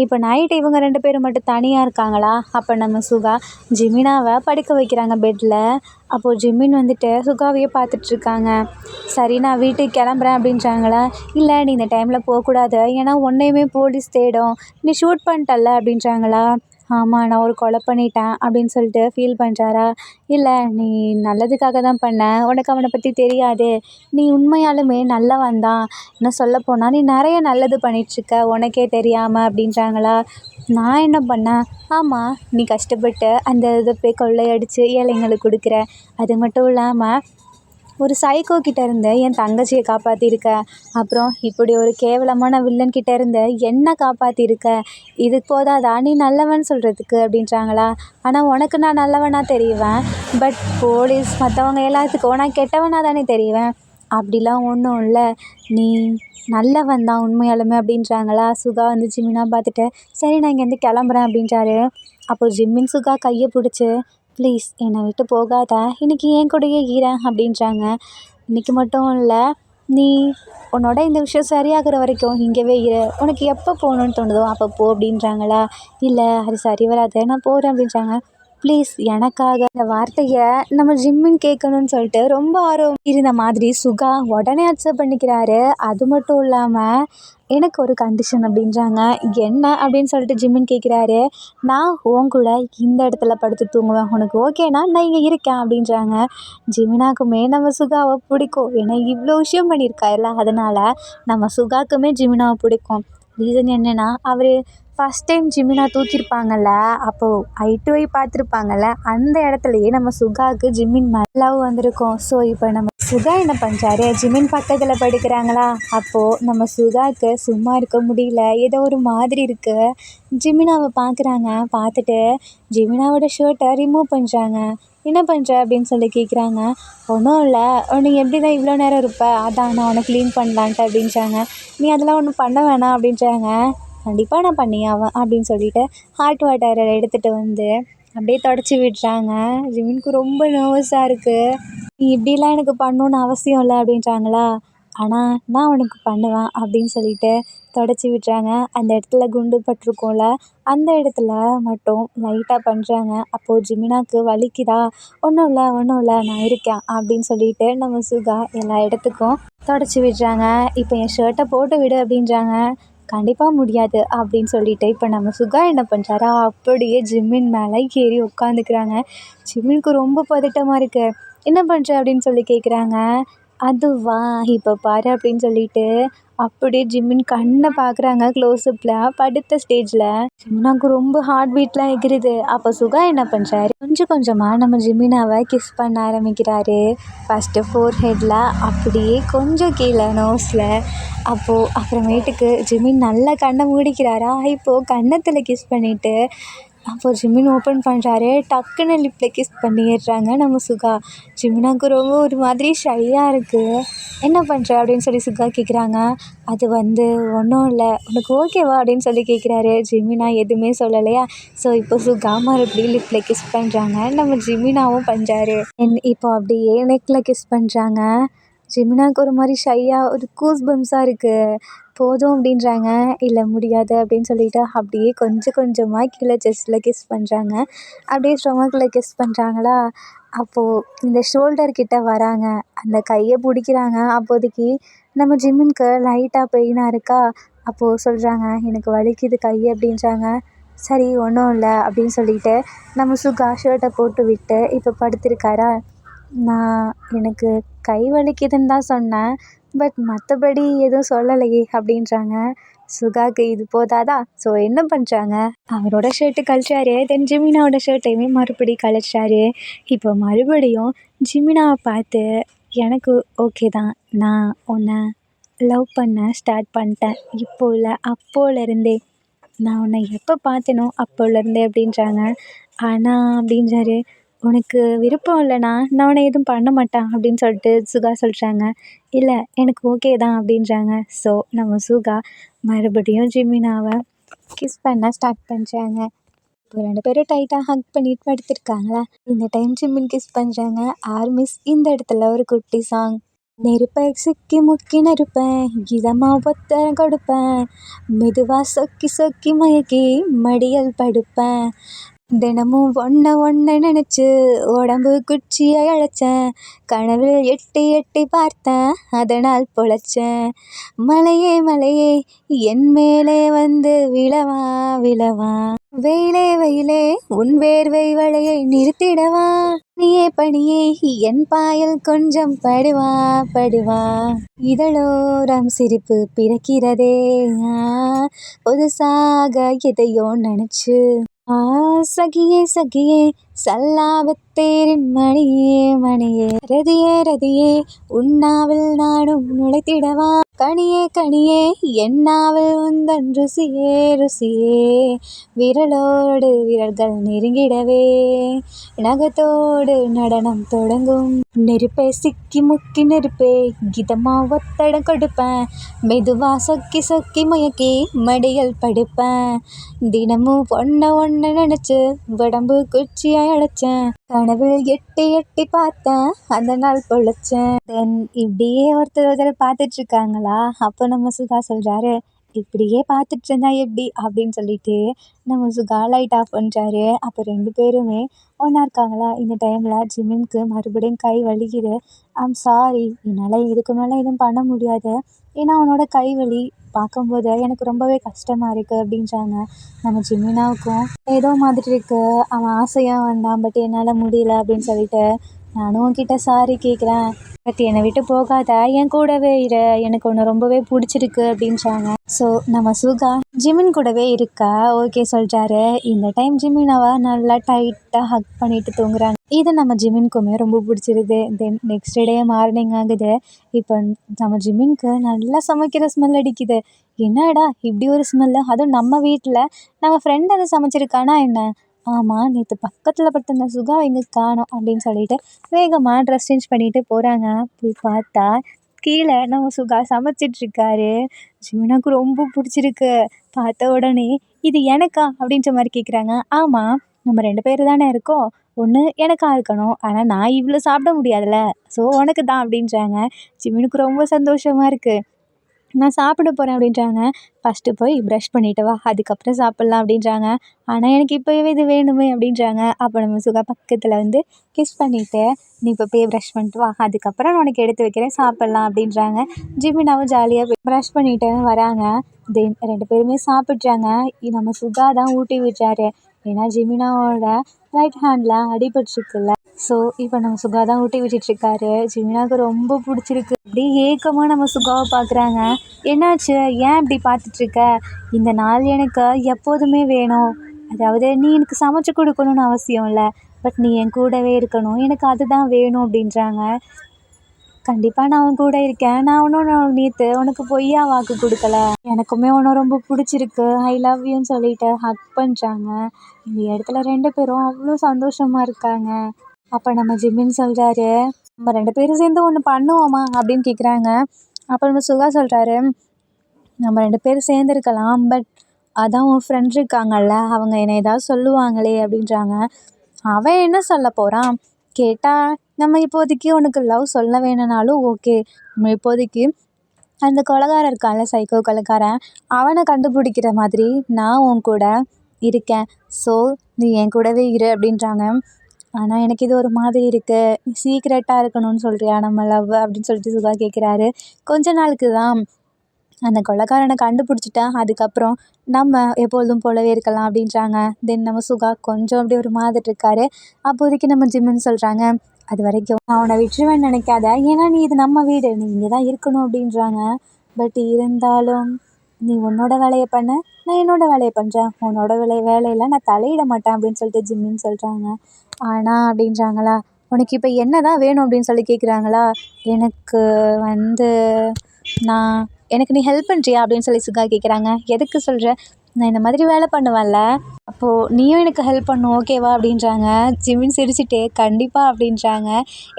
இப்போ நைட்டு இவங்க 2 பேரும் மட்டும் தனியாக இருக்காங்களா. அப்போ நம்ம சுகா ஜிமினாவை படுக்க வைக்கிறாங்க பெட்டில். அப்போது ஜிமின் வந்துட்டு சுகாவையே பார்த்துட்ருக்காங்க. சரி நான் வீட்டுக்கு கிளம்புறேன் அப்படின்றாங்களா. இல்லை நீ இந்த டைமில் போகக்கூடாது, ஏன்னா உன்னையுமே போலீஸ் தேடும், நீ ஷூட் பண்ணிட்டல்ல அப்படின்றாங்களா. ஆமாம் நான் ஒரு கொலை பண்ணிட்டேன் அப்படின்னு சொல்லிட்டு ஃபீல் பண்ணுறாரா. இல்லை நீ நல்லதுக்காக தான் பண்ண, உனக்கு அவனை பற்றி தெரியாது, நீ உண்மையாலுமே நல்லவன் தான், இன்னும் சொல்லப்போனால் நீ நிறைய நல்லது பண்ணிகிட்ருக்க உனக்கே தெரியாமல் அப்படின்றாங்களா. நான் என்ன பண்ணேன், ஆமாம் நீ கஷ்டப்பட்டு அந்த இதை போய் கொள்ளையடித்து ஏழைங்களுக்கு கொடுக்குற, அது மட்டும் இல்லாமல் ஒரு சைக்கோ கிட்ட இருந்து என் தங்கச்சியை காப்பாற்றிருக்க, அப்புறம் இப்படி ஒரு கேவலமான வில்லன் கிட்ட இருந்து என்ன காப்பாற்றிருக்க, இது போதாதா நீ நல்லவன் சொல்கிறதுக்கு அப்படின்றாங்களா. ஆனால் உனக்கு நான் நல்லவனாக தெரிவேன், பட் போலீஸ் மற்றவங்க எல்லாத்துக்கும் நான் கெட்டவனாக தானே தெரிவேன், அப்படிலாம் ஒன்றும் இல்லை, நீ நல்லவன் தான் உண்மையாலுமே அப்படின்றாங்களா. சுகா வந்து ஜிமினா பார்த்துட்டு சரி நான் இங்கேருந்து கிளம்புறேன் அப்படின்றாரு. அப்போது ஜிம்மின் சுகா கையை பிடிச்சி ப்ளீஸ் என்னை விட்டு போகாத, இன்றைக்கி என் கூடயே ஈரேன் அப்படின்றாங்க. இன்றைக்கி மட்டும் இல்லை, நீ உன்னோட இந்த விஷயம் சரியாகிற வரைக்கும் இங்கேவே இரு, உனக்கு எப்போ போகணுன்னு தோணுதோ அப்போ போ அப்படின்றாங்களா. இல்லை அது சரி வராது, நான் போகிறேன் அப்படின்றாங்க. ப்ளீஸ் எனக்காக இந்த வார்த்தையை நம்ம ஜிம்மின் கேட்கணும்னு சொல்லிட்டு ரொம்ப ஆர்வம் இருந்த மாதிரி சுகா உடனே அக்செப்ட் பண்ணிக்கிறாரு. அது மட்டும் இல்லாமல் எனக்கு ஒரு கண்டிஷன் அப்படின்றாங்க. என்ன அப்படின்னு சொல்லிட்டு ஜிம்மின் கேட்குறாரு. நான் உன் கூட இந்த இடத்துல படுத்து தூங்குவேன், உனக்கு ஓகேனா நான் இங்கே இருக்கேன் அப்படின்றாங்க. ஜிமினாக்குமே நம்ம சுகாவை பிடிக்கும், ஏன்னா இவ்வளோ விஷயம் பண்ணியிருக்காருல, அதனால் நம்ம சுகாக்குமே ஜிமினாவை பிடிக்கும். ரீசன் என்னென்னா அவர் ஃபஸ்ட் டைம் ஜிமினா தூக்கியிருப்பாங்கல்ல, அப்போது ஐ டு ஐ பார்த்துருப்பாங்கல்ல, அந்த இடத்துலையே நம்ம சுகாவுக்கு ஜிமின் லவ் வந்திருக்கும். ஸோ இப்போ நம்ம சுகா என்ன பண்ணுறாரு, ஜிமின் பக்கத்தில் படுக்கிறாங்களா. அப்போது நம்ம சுகாவுக்கு சும்மா இருக்க முடியல, ஏதோ ஒரு மாதிரி இருக்குது. ஜிமினாவை பார்க்குறாங்க. பார்த்துட்டு ஜிமினாவோட ஷர்ட்டை ரிமூவ் பண்ணுறாங்க. என்ன பண்ணுற அப்படின்னு சொல்லி கேட்குறாங்க. ஒன்றும் இல்லை, நீ எப்படி தான் இவ்வளோ நேரம் இருப்ப, அதான் நான் உனக்கு க்ளீன் பண்ணலான்ட்டு அப்படின்றாங்க. நீ அதெல்லாம் ஒன்றும் பண்ண வேணாம் அப்படின்றாங்க. கண்டிப்பாக நான் பண்ணியாவேன் அப்படின்னு சொல்லிட்டு ஹாட் வாட்டரை எடுத்துகிட்டு வந்து அப்படியே தொடச்சி விடுறாங்க. ஜிமினுக்கு ரொம்ப நர்வஸாக இருக்குது. நீ இப்படிலாம் எனக்கு பண்ணணுன்னு அவசியம் இல்லை அப்படின்றாங்களா. ஆனால் நான் உனக்கு பண்ணுவேன் அப்படின்னு சொல்லிட்டு தொடச்சி விடுறாங்க. அந்த இடத்துல குண்டு பட்டிருக்கோம்ல, அந்த இடத்துல மட்டும் லைட்டாக பண்ணுறாங்க. அப்போது ஜிமினாக்கு வலிக்குதா. ஒன்றும் இல்லை நான் இருக்கேன் அப்படின்னு சொல்லிட்டு நம்ம சுகா எல்லா இடத்துக்கும் தொடச்சி விடுறாங்க. இப்போ என் ஷர்ட்டை போட்டு விடு அப்படின்றாங்க. கண்டிப்பாக முடியாது அப்படின்னு சொல்லிட்டு இப்போ நம்ம சுகா என்ன பண்ணுறாரா, அப்படியே ஜிம்மின் மேலே ஏறி உட்காந்துக்கிறாங்க. ஜிம்மினுக்கு ரொம்ப பதட்டமாக இருக்குது. என்ன பண்ணுற அப்படின்னு சொல்லி கேட்குறாங்க. அதுவா இப்போ பாரு அப்படின்னு சொல்லிட்டு அப்படியே ஜிம்மின் கண்ணை பார்க்குறாங்க க்ளோஸ்அப்பில் படுத்த ஸ்டேஜில். ஜிம்னாக்கு ரொம்ப ஹார்ட் பீட்லாம் எகிருது. அப்போ சுகா என்ன பண்ணுறாரு, கொஞ்சம் கொஞ்சமாக நம்ம ஜிமினாவை கிஸ் பண்ண ஆரம்பிக்கிறாரு. ஃபஸ்ட்டு ஃபோர்ஹெட்டில், அப்படியே கொஞ்சம் கீழே நோஸில். அப்போது அப்புறமேட்டுக்கு ஜிமின் நல்லா கண்ணை மூடிக்கிறாரா. இப்போது கன்னத்தில் கிஸ் பண்ணிவிட்டு அப்போது ஜிமின் ஓப்பன் பண்ணுறாரு. டக்குன்னு லிப்பில் கிஸ் பண்ணிடுறாங்க நம்ம சுகா. ஜிமினாக்கு ரொம்ப ஒரு மாதிரி ஷையாக இருக்குது. என்ன பண்ணுற அப்படின்னு சொல்லி சுகா கேட்குறாங்க. அது வந்து ஒன்றும் இல்லை, உனக்கு ஓகேவா அப்படின்னு சொல்லி கேட்குறாரு. ஜிமினா எதுவுமே சொல்லலையா. ஸோ இப்போ சுகா மறுபடியும் லிப்பில் கிஸ் பண்ணுறாங்க. நம்ம ஜிமினாவும் பண்ணுறாரு. இப்போ அப்படியே நெக்கில் கிஸ் பண்ணுறாங்க. ஜிமினாக்கு ஒரு மாதிரி ஷையாக ஒரு கூஸ் பம்ஸாக இருக்குது. போதும் அப்படின்றாங்க. இல்லை முடியாது அப்படின்னு சொல்லிட்டு அப்படியே கொஞ்சம் கொஞ்சமாக கீழே செஸ்ட்டில் கிஸ் பண்ணுறாங்க. அப்படியே ஸ்டொமக்கில் கிஸ் பண்ணுறாங்களா. அப்போது இந்த ஷோல்டர் கிட்ட வராங்க. அந்த கையை பிடிக்கிறாங்க. அப்போதைக்கு நம்ம ஜிமின்க்கு லைட்டாக பெயினாக இருக்கா. அப்போது சொல்கிறாங்க, எனக்கு வலிக்குது கை அப்படின்றாங்க. சரி ஒன்றும் இல்லை அப்படின்னு சொல்லிட்டு நம்ம சுகா ஷர்ட்டை போட்டு விட்டு இப்போ படுத்திருக்காரா. நான் எனக்கு கை வலிக்குதுன்னு தான் சொன்னேன், பட் மற்றபடி எதுவும் சொல்லலையே அப்படின்றாங்க. சுகாக்கு இது போதாதா? ஸோ என்ன பண்ணுறாங்க, அவரோட ஷர்ட்டு கழிச்சாரு. தென் ஜிமினாவோட ஷர்ட்டையுமே மறுபடி கழிச்சாரு. இப்போ மறுபடியும் ஜிமினாவை பார்த்து, எனக்கு ஓகே தான், நான் உன்னை லவ் பண்ண ஸ்டார்ட் பண்ணிட்டேன், இப்போ இல்லை அப்போலேருந்தே, நான் உன்னை எப்போ பார்த்தேனோ அப்போலேருந்தே அப்படின்றாங்க. ஆனால் அப்படின்றாரு, உனக்கு விருப்பம் இல்லைனா நான் உன்னை எதுவும் பண்ண மாட்டேன் அப்படின்னு சொல்லிட்டு சுகா சொல்கிறாங்க. இல்லை எனக்கு ஓகே தான் அப்படின்றாங்க. ஸோ நம்ம சுகா மறுபடியும் ஜிமினாவை கிஸ் பண்ண ஸ்டார்ட் பண்ணுறாங்க. இப்போ 2 பேரும் டைட்டாக ஹக் பண்ணிட்டு படுத்திருக்காங்களா. இந்த டைம் ஜிமின் கிஸ் பண்ணுறாங்க. ஆர்மிஸ் இந்த இடத்துல ஒரு குட்டி சாங். நெருப்பை சிக்கி முக்கி நெருப்பேன், இதமாக ஒத்தரம் கொடுப்பேன், மெதுவாக சொக்கி சொக்கி மயக்கி மடியல் படுப்பேன், தினமும் ஒன்றை நினச்சி உடம்பு குச்சியை அழைச்சேன், கனவில் எட்டி எட்டி பார்த்தேன் அதனால் பொழைச்சேன், மலையே மலையே என் மேலே வந்து விழவா விழவா, வெயிலே வெயிலே உன் வேர்வை வளையை நிறுத்திடவா, பனியே பனியே என் பாயல் கொஞ்சம் படுவா படுவா, இதழோரம் சிரிப்பு பிறக்கிறதே புதுசாக எதையோ நினச்சு, சகியே சகியே சல்லாபத்தேரின் மணியே மணியே, ரதியே ரதியே உன்னாவில் நானும் நுழைத்திடவா, கனியே கனியே என்னாவில் உந்தன் ருசியே ருசியே, விரலோடு விரல்கள் நெருங்கிடவே நகத்தோடு நடனம் தொடங்கும், நெருப்பை சிக்கி முக்கி நெருப்பே இதமா ஒத்தடம் கொடுப்பேன், மெதுவா சொக்கி சொக்கி முயக்கி மடியில் படுப்பேன், தினமும் ஒன்றை நினச்சி உடம்பு குச்சியாய் அழைச்சேன், கனவில் எட்டி எட்டி பார்த்தேன் அந்த நாள் பொழைச்சேன். தென் இப்படியே ஒருத்தர் பார்த்துட்டு இருக்காங்களா. அப்போ நம்ம சுகா சொல்கிறாரு, இப்படியே பார்த்துட்டு இருந்தா எப்படி அப்படின்னு சொல்லிட்டு நம்ம சுகா லைட் ஆஃப் பண்ணுறாரு. அப்போ 2 பேருமே ஒன்றா இருக்காங்களா. இந்த டைமில் ஜிமின்க்கு மறுபடியும் கை வலிக்குது. ஐம் சாரி, என்னால் இதுக்கு மேலே எதுவும் பண்ண முடியாது, ஏன்னா அவனோட கை வலி பார்க்கும்போது எனக்கு ரொம்பவே கஷ்டமாக இருக்குது அப்படின்றாங்க. நம்ம ஜிமினாவுக்கும் ஏதோ மாதிரி இருக்குது, அவன் ஆசையாக வந்தான், பட் என்னால் முடியல அப்படின்னு சொல்லிட்டு, நானும் உன்கிட்ட சாரி கேட்குறேன், பட் என்னை விட்டு போகாத, என் கூடவே இரு, எனக்கு ஒன்று ரொம்பவே பிடிச்சிருக்கு அப்படின்றாங்க. ஸோ நம்ம சுகா ஜிமின் கூடவே இருக்கா ஓகே சொல்கிறாரு. இந்த டைம் ஜிமினாவை நல்லா டைட்டாக ஹக் பண்ணிட்டு தூங்குறாங்க. இது நம்ம ஜிமின்க்குமே ரொம்ப பிடிச்சிருது. தென் நெக்ஸ்ட் டே மார்னிங் ஆகுது. இப்போ நம்ம ஜிமின்க்கு நல்லா சமைக்கிற ஸ்மெல் அடிக்குது. என்னடா இப்படி ஒரு ஸ்மெல்லு, அதுவும் நம்ம வீட்டில் நம்ம ஃப்ரெண்ட் அதை சமைச்சிருக்கானா என்ன, ஆமாம் நேற்று பக்கத்தில் படுத்திருந்த சுகா எங்கே காணோம் அப்படின்னு சொல்லிட்டு வேகமாக ட்ரெஸ் சேஞ்ச் பண்ணிட்டு போகிறாங்க. போய் பார்த்தா கீழே நம்ம சுகா சமைச்சிட்ருக்காரு. ஜிமினாக்கு ரொம்ப பிடிச்சிருக்கு. பார்த்த உடனே இது எனக்கா அப்படின்ற மாதிரி கேட்குறாங்க. ஆமாம் நம்ம 2 பேர் தானே இருக்கோம், ஒன்று எனக்கா இருக்கணும், ஆனால் நான் இவ்வளோ சாப்பிட முடியாதுல்ல, ஸோ உனக்கு தான் அப்படின்றாங்க. ஜிமினுக்கு ரொம்ப சந்தோஷமாக இருக்குது. நான் சாப்பிட போகிறேன் அப்படின்றாங்க. ஃபஸ்ட்டு போய் ப்ரஷ் பண்ணிட்டு வா, அதுக்கப்புறம் சாப்பிட்லாம் அப்படின்றாங்க. ஆனால் எனக்கு இப்போவே இது வேணுமே அப்படின்றாங்க. அப்போ நம்ம சுகா பக்கத்தில் வந்து கிஸ் பண்ணிவிட்டு, நீ இப்போ போய் ப்ரஷ் பண்ணிட்டு வா, அதுக்கப்புறம் நான் உனக்கு எடுத்து வைக்கிறேன் சாப்பிட்லாம் அப்படின்றாங்க. ஜிமினாவும் ஜாலியாக போய் ப்ரஷ் பண்ணிவிட்டு வராங்க. தென் 2 பேருமே சாப்பிட்றாங்க. நம்ம சுகா தான் ஊட்டி விடுறாரு, ஏன்னா ஜிமினாவோட ரைட் ஹேண்டில் அடிபட்டுருக்குல்ல. ஸோ இப்போ நம்ம சுகா தான் ஊட்டி விட்டுட்ருக்காரு. ஜிமினாவுக்கு ரொம்ப பிடிச்சிருக்கு. அப்படியே ஏக்கமாக நம்ம சுகாவை பார்க்குறாங்க. என்னாச்சு, ஏன் இப்படி பார்த்துட்ருக்க, இந்த நாள் எனக்கு எப்போதுமே வேணும், அதாவது நீ எனக்கு சமைச்சு கொடுக்கணும்னு அவசியம் இல்லை, பட் நீ என் கூடவே இருக்கணும், எனக்கு அதுதான் வேணும் அப்படின்றாங்க. கண்டிப்பாக நான் அவன் கூட இருக்கேன், நான் ஒன்றும் நேற்று உனக்கு பொய்யா வாக்கு கொடுக்கல, எனக்குமே ஒன்று ரொம்ப பிடிச்சிருக்கு, ஐ லவ் யூன்னு சொல்லிட்டு ஹக் பண்ணுறாங்க. இந்த இடத்துல 2 பேரும் அவ்வளோ சந்தோஷமாக இருக்காங்க. அப்போ நம்ம ஜிமின் சொல்கிறாரு, நம்ம 2 பேரும் சேர்ந்து ஒன்று பண்ணுவோமா அப்படின்னு கேட்குறாங்க. அப்போ நம்ம சுகா சொல்கிறாரு, நம்ம 2 பேரும் சேர்ந்துருக்கலாம், பட் அதான் உன் ஃப்ரெண்ட் இருக்காங்கல்ல, அவங்க என்னை ஏதாவது சொல்லுவாங்களே அப்படின்றாங்க. அவன் என்ன சொல்ல போகிறான், கேட்டால் நம்ம இப்போதைக்கு உனக்கு லவ் சொல்ல வேணும்னாலும் ஓகே, நம்ம இப்போதைக்கு அந்த கொலைகாரன் இருக்கான்ல, சைக்கோ கொலைகாரன், அவனை கண்டுபிடிக்கிற மாதிரி நான் உன் கூட இருக்கேன், ஸோ நீ என் கூடவே இரு அப்படின்றாங்க. ஆனால் எனக்கு இது ஒரு மாதிரி இருக்குது, சீக்ரெட்டாக இருக்கணும்னு சொல்கிறியா நம்ம லவ் அப்படின்னு சொல்லிட்டு சுகா கேட்குறாரு. கொஞ்ச நாளுக்கு தான் அந்த கொலைக்காரனை கண்டுபிடிச்சிட்டா அதுக்கப்புறம் நம்ம எப்பொழுதும் போலவே இருக்கலாம் அப்படின்றாங்க. தென் நம்ம சுகா கொஞ்சம் அப்படியே ஒரு மாதிரி இருக்காரு. அப்போதைக்கு நம்ம ஜிம்முன்னு சொல்கிறாங்க, அது வரைக்கும் அவனை விட்டுருவேன்னு நினைக்காத, ஏன்னா நீ இது நம்ம வீடு, நீ இங்கே தான் இருக்கணும் அப்படின்றாங்க. பட் இருந்தாலும் நீ உன்னோட வேலையை பண்ண, நான் என்னோட வேலையை பண்ணுறேன், உன்னோட வேலையில் நான் தலையிட மாட்டேன் அப்படின்னு சொல்லிட்டு ஜிம்மின்னு சொல்கிறாங்க. ஆனால் அப்படின்றாங்களா, உனக்கு இப்போ என்ன தான் வேணும் அப்படின்னு சொல்லி கேட்குறாங்களா. எனக்கு வந்து நான் எனக்கு நீ ஹெல்ப் பண்ணுறியா அப்படின்னு சொல்லி சுகா கேட்குறாங்க. எதுக்கு சொல்கிற, நான் இந்த மாதிரி வேலை பண்ணுவேன்ல, அப்போது நீயும் எனக்கு ஹெல்ப் பண்ணும் ஓகேவா அப்படின்றாங்க. ஜிமின் சிரிச்சுட்டே கண்டிப்பாக அப்படின்றாங்க.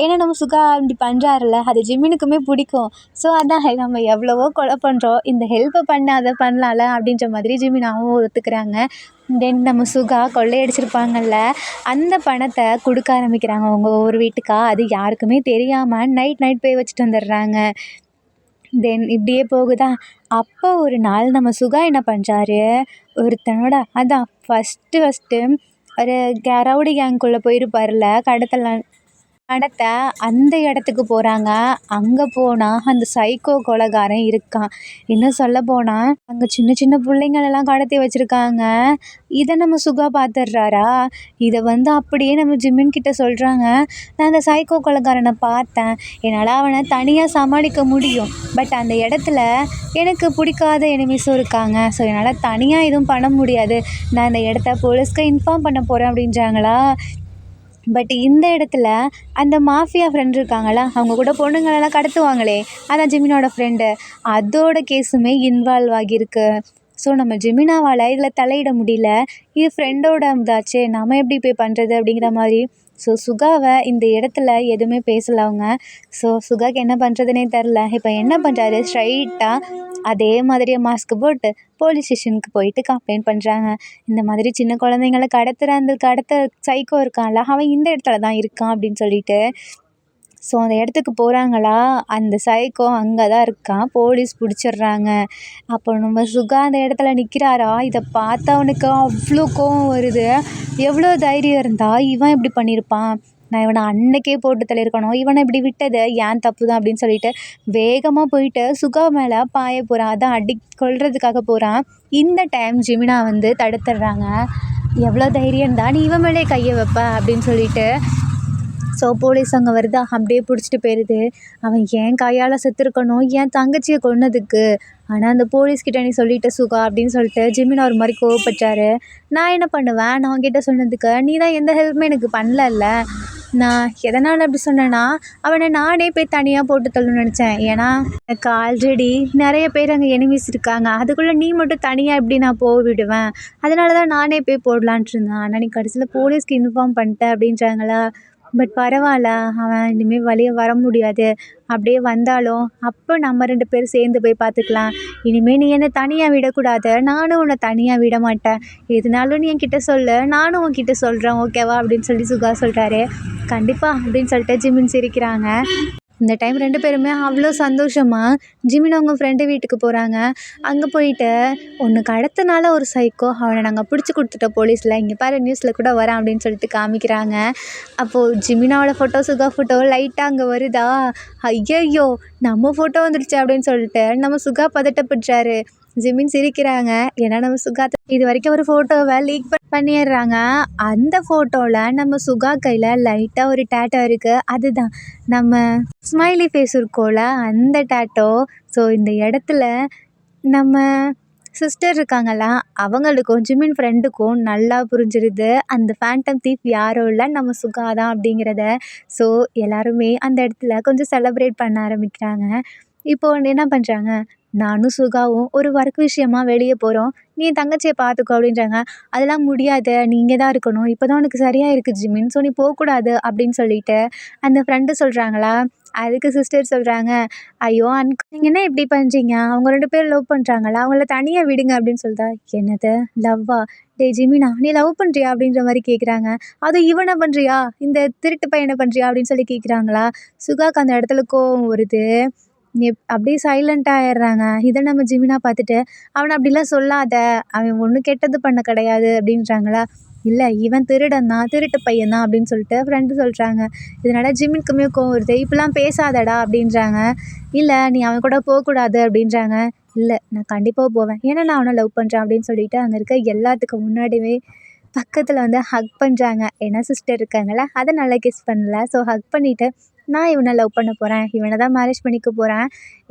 ஏன்னா நம்ம சுகா இப்படி பண்ணுறாருல, அது ஜிமினுக்குமே பிடிக்கும். ஸோ அதான் நம்ம எவ்வளவோ கொலை பண்ணுறோம், இந்த ஹெல்ப்பை பண்ணாத பண்ணலாம்ல அப்படின்ற மாதிரி ஜிமினாவும் ஒத்துக்கிறாங்க. தென் நம்ம சுகா கொள்ளையடிச்சிருப்பாங்கல்ல, அந்த பணத்தை கொடுக்க ஆரம்பிக்கிறாங்க அவங்க ஒவ்வொரு வீட்டுக்கா. அது யாருக்குமே தெரியாமல் நைட் போய் வச்சுட்டு வந்துடுறாங்க. தென் இப்படியே போகுதா. அப்போ ஒரு நாள் நம்ம சுகா என்ன பண்ணுறாரு, ஒருத்தனோட அதான் ஃபஸ்ட்டு ஒரு ரவுடி கேங்குள்ளே போயிருப்பார்ல, கடத்த அந்த இடத்துக்கு போகிறாங்க. அங்கே போனால் அந்த சைக்கோ கொலைகாரன் இருக்கான். இன்னும் சொல்லப்போனால் அங்கே சின்ன சின்ன பிள்ளைங்களெல்லாம் கடத்தி வச்சுருக்காங்க. இதை நம்ம சுகா பார்த்துடுறாரா. இதை அப்படியே நம்ம ஜிம்மின் கிட்ட சொல்கிறாங்க, நான் அந்த சைக்கோ கொலைகாரனை பார்த்தேன், என்னால் அவனை தனியாக சமாளிக்க முடியும், பட் அந்த இடத்துல எனக்கு பிடிக்காத எனிமீஸும் இருக்காங்க, ஸோ என்னால் தனியாக எதுவும் பண்ண முடியாது, நான் அந்த இடத்த போலீஸ்க்கு இன்ஃபார்ம் பண்ண போகிறேன் அப்படின்றாங்களா. பட் இந்த இடத்துல அந்த மாஃபியா ஃப்ரெண்ட் இருக்காங்களா, அவங்க கூட பொண்ணுங்களெல்லாம் கடத்துவாங்களே, அதான் ஜிமினோட ஃப்ரெண்டு, அதோட கேஸுமே இன்வால்வ் ஆகியிருக்கு. ஸோ நம்ம ஜிமினாவால் இதில் தலையிட முடியல, இது ஃப்ரெண்டோட இதாச்சே, நம்ம எப்படி போய் பண்ணுறது அப்படிங்கிற மாதிரி. ஸோ சுகாவை இந்த இடத்துல எதுவுமே பேசலை அவங்க. ஸோ சுகாவுக்கு என்ன பண்ணுறதுனே தெரில. இப்போ என்ன பண்ணுறாரு, ஸ்ட்ரைட்டாக அதே மாதிரியே மாஸ்க்கு போட்டு போலீஸ் ஸ்டேஷனுக்கு போயிட்டு கம்ப்ளைண்ட் பண்ணுறாங்க. இந்த மாதிரி சின்ன குழந்தைங்கள கடத்த சைக்கோ இருக்கான்ல, அவன் இந்த இடத்துல தான் இருக்கான் அப்படின்னு சொல்லிட்டு. ஸோ அந்த இடத்துக்கு போகிறாங்களா, அந்த சைக்கோ அங்கே தான் இருக்கான், போலீஸ் பிடிச்சிடுறாங்க. அப்போ நம்ம சுகா அந்த இடத்துல நிற்கிறாரா, இதை பார்த்தா அவனுக்கு அவ்வளோ கோவம் வருது. எவ்வளோ தைரியம் இருந்தால் இவன் இப்படி பண்ணியிருப்பான், நான் இவனை அன்னைக்கே போட்டு தள்ளியிருக்கணும், இவனை இப்படி விட்டது ஏன் தப்பு தான் அப்படின்னு சொல்லிட்டு வேகமாக போயிட்டு சுகா மேலே பாய போகிறான், அதான் கொல்றதுக்காக போகிறான். இந்த டைம் ஜிமினா தடுத்துடுறாங்க. எவ்வளோ தைரியம் இருந்தால் நீ இவன் மேலே கையை வைப்ப அப்படின்னு சொல்லிட்டு. ஸோ போலீஸ் அங்கே வருதா, அப்படியே பிடிச்சிட்டு போயிடுது. அவன் ஏன் கையால் செத்துருக்கணும், என் தங்கச்சியை கொன்னதுக்கு, ஆனால் அந்த போலீஸ்கிட்ட நீ சொல்லிட்ட சுகா அப்படின்னு சொல்லிட்டு ஜிமினா ஒரு மாதிரி கோவப்பட்டாரு. நான் என்ன பண்ணுவேன், நான் அவன்கிட்ட சொன்னதுக்கு நீ தான் எந்த ஹெல்ப்புமே எனக்கு பண்ணலல்ல, நான் எதனால் அப்படி சொன்னேன்னா, அவனை நானே போய் தனியாக போட்டு தள்ளணும்னு நினச்சேன், ஏன்னா எனக்கு ஆல்ரெடி நிறைய பேர் அங்கே எனிமீஸ் இருக்காங்க, அதுக்குள்ளே நீ மட்டும் தனியாக எப்படி நான் போக விடுவேன், அதனால தான் நானே போய் போடலான்ட்டு இருந்தேன், ஆனால் நீ கடைசியில் போலீஸ்க்கு இன்ஃபார்ம் பண்ணிட்டேன் அப்படின்றாங்களா. பட் பரவாயில்ல, அவன் இனிமேல் வெளியே வர முடியாது, அப்படியே வந்தாலும் அப்போ நம்ம 2 பேரும் சேர்ந்து போய் பார்த்துக்கலாம், இனிமேல் நீ என்னை தனியாக விடக்கூடாது, நானும் உன்னை தனியாக விட மாட்டேன், எதுனாலும் நீ என்கிட்ட சொல்லு, நானும் உன்கிட்ட சொல்கிறேன் ஓகேவா அப்படின்னு சொல்லி சுகா சொல்கிறாரு. கண்டிப்பாக அப்படின்னு சொல்லிட்டு ஜிமின் சிரிக்கிறாங்க. இந்த டைம் 2 பேருமே அவ்வளோ சந்தோஷமாக ஜிமின் அவங்க ஃப்ரெண்டு வீட்டுக்கு போகிறாங்க. அங்கே போயிட்டு ஒன்று கடத்தினால ஒரு சைக்கோ, அவனை நாங்கள் பிடிச்சி கொடுத்துட்டோம் போலீஸில், இங்கே பாரு நியூஸில் கூட வரான் அப்படின்னு சொல்லிட்டு காமிக்கிறாங்க. அப்போது ஜிமினாவோட ஃபோட்டோ சுகா ஃபோட்டோ லைட்டாக அங்கே வருதா, ஐயையோ நம்ம ஃபோட்டோ வந்துடுச்சு அப்படின்னு சொல்லிட்டு நம்ம சுகா பதட்டப்படுறாரு. ஜிமின் சிரிக்கிறாங்க, ஏன்னா நம்ம சுகா இது வரைக்கும் ஒரு ஃபோட்டோவை லீக் பண்ணிடுறாங்க. அந்த ஃபோட்டோவில் நம்ம சுகா கையில் லைட்டாக ஒரு டேட்டோ இருக்குது, அதுதான் நம்ம ஸ்மைலி ஃபேஸ் இருக்கோல அந்த டேட்டோ. ஸோ இந்த இடத்துல நம்ம சிஸ்டர் இருக்காங்களா, அவங்களுக்கும் ஜிமின் ஃப்ரெண்டுக்கும் நல்லா புரிஞ்சிருது அந்த ஃபேண்டம் தீஃப் யாரும் இல்லை, நம்ம சுகா தான் அப்படிங்கிறத. ஸோ எல்லாருமே அந்த இடத்துல கொஞ்சம் செலிப்ரேட் பண்ண ஆரம்பிக்கிறாங்க. இப்போது என்ன பண்ணுறாங்க, நானும் சுகாவும் ஒரு ஒர்க் விஷயமா வெளியே போகிறோம், நீ என் தங்கச்சியை பார்த்துக்கோ அப்படின்றாங்க. அதெல்லாம் முடியாது, நீ இங்கே தான் இருக்கணும், இப்போ தான் உனக்கு சரியாக இருக்குது ஜிமின், ஸோ நீ போகக்கூடாது அப்படின்னு சொல்லிட்டு அந்த ஃப்ரெண்டு சொல்கிறாங்களா. அதுக்கு சிஸ்டர் சொல்கிறாங்க, ஐயோ நீங்கள் என்ன இப்படி பண்ணுறீங்க, அவங்க 2 பேரும் லவ் பண்ணுறாங்களா, அவங்கள தனியாக விடுங்க அப்படின்னு சொல்லிட்டா. என்னது லவ்வா, டே ஜிமினா நீ லவ் பண்ணுறியா அப்படின்ற மாதிரி கேட்குறாங்க. அதுவும் இவனை பண்ணுறியா, இந்த திருட்டு பையனை பண்ணுறியா அப்படின்னு சொல்லி கேட்குறாங்களா. சுகாக்கு அந்த இடத்துல கோவம் வருது, அப்படியே சைலண்ட்டாக ஆயிடுறாங்க. இதை நம்ம ஜிமினா பார்த்துட்டு, அவனை அப்படிலாம் சொல்லாத, அவன் ஒன்றும் கெட்டது பண்ண கிடையாது அப்படின்றாங்களா. இல்லை இவன் திருடன் தான், திருட்டு பையன் தான் அப்படின்னு சொல்லிட்டு ஃப்ரெண்டு சொல்கிறாங்க. இதனால ஜிமினுக்குமே கோவம் வருது. இப்படிலாம் பேசாதடா அப்படின்றாங்க. இல்லை நீ அவன் கூட போகக்கூடாது அப்படின்றாங்க. இல்லை நான் கண்டிப்பாக போவேன், ஏன்னா நான் அவனை லவ் பண்ணுறேன் அப்படின்னு சொல்லிட்டு அங்கே இருக்க எல்லாத்துக்கு முன்னாடியே பக்கத்தில் வந்து ஹக் பண்ணுறாங்க. ஏன்னா சிஸ்டர் இருக்காங்கல்ல, அதை நல்லா கிஸ் பண்ணல. ஸோ ஹக் பண்ணிவிட்டு நான் இவனை லவ் பண்ண போகிறேன், இவனை தான் மேரேஜ் பண்ணிக்க போகிறேன்.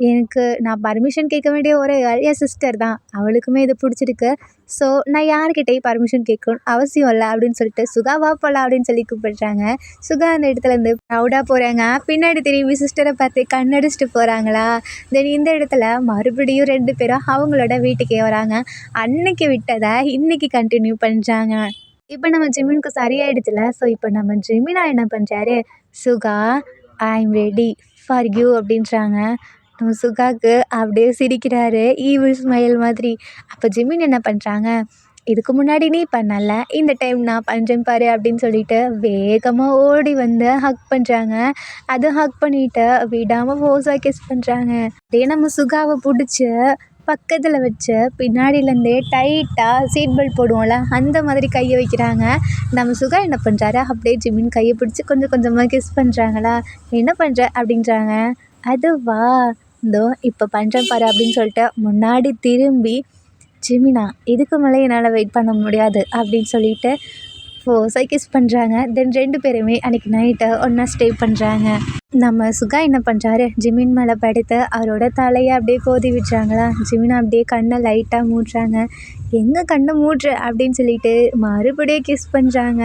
எனக்கு நான் பர்மிஷன் கேட்க வேண்டிய ஒரே ஆள் என் சிஸ்டர் தான். அவளுக்குமே இது பிடிச்சிருக்கு. ஸோ நான் யார்கிட்டயும் பர்மிஷன் கேட்கணும்னு அவசியம் இல்லை அப்படின்னு சொல்லிட்டு சுகா வா போகலாம் அப்படின்னு சொல்லி கூப்பிடுறாங்க. சுகா அந்த இடத்துலேருந்து ப்ரௌடாக போகிறாங்க. பின்னாடி திரும்பி சிஸ்டரை பார்த்து கண்ணடிச்சிட்டு போகிறாங்களா. தென் இந்த இடத்துல மறுபடியும் 2 பேரும் அவங்களோட வீட்டுக்கே வராங்க. அன்னைக்கு விட்டதை இன்னைக்கு கண்டினியூ பண்ணுறாங்க. இப்போ நம்ம ஜிமினுக்கு சரியாயிடுச்சுல. ஸோ இப்போ நம்ம ஜெமினா என்ன பண்ணுறாரு, Suga I am ready for you அப்படின்றாங்க. நம்ம சுகாவுக்கு அப்படியே சிரிக்கிறாரு, ஈவில் ஸ்மைல் மாதிரி. அப்போ ஜிமின் என்ன பண்ணுறாங்க, இதுக்கு முன்னாடி நீ பண்ணல, இந்த டைம் நான் பண்ணுறேன் பாரு அப்படின்னு சொல்லிட்டு வேகமாக ஓடி வந்து ஹக் பண்ணுறாங்க. அது ஹக் பண்ணிவிட்டு விடாமல் ஃபோர்ஸாக கிஸ் பண்ணுறாங்க. அப்படியே நம்ம சுகாவை பிடிச்சி பக்கத்தில் வச்சு பின்னாடியிலேருந்தே டைட்டாக சீட் பெல்ட் போடுவோம்ல, அந்த மாதிரி கையை வைக்கிறாங்க. நம்ம சுகா என்ன பண்ணுறாரு, அப்படியே ஜிமின் கையை பிடிச்சி கொஞ்சம் கொஞ்சமாக கிஸ் பண்ணுறாங்களா. என்ன பண்ணுற அப்படின்றாங்க. அதுவா, இதோ இப்போ பண்ணுறேன் பாரு அப்படின்னு சொல்லிட்டு முன்னாடி திரும்பி ஜிமினா இதுக்கு மேலே என்னால் வெயிட் பண்ண முடியாது அப்படின்னு சொல்லிட்டு ஃபோர்ஸாக கிஸ் பண்ணுறாங்க. தென் 2 பேருமே அன்றைக்கி நைட்டை ஒன்றா ஸ்டே பண்ணுறாங்க. நம்ம சுகா என்ன பண்ணுறாரு, ஜிமின் மேலே படுத்து அவரோட தலையை அப்படியே கோதி விடுறாங்களா. ஜிமின் அப்படியே கண்ணை லைட்டாக மூடுறாங்க. எங்கே கண்ணை மூடுற அப்படின்னு சொல்லிட்டு மறுபடியும் கிஸ் பண்ணுறாங்க.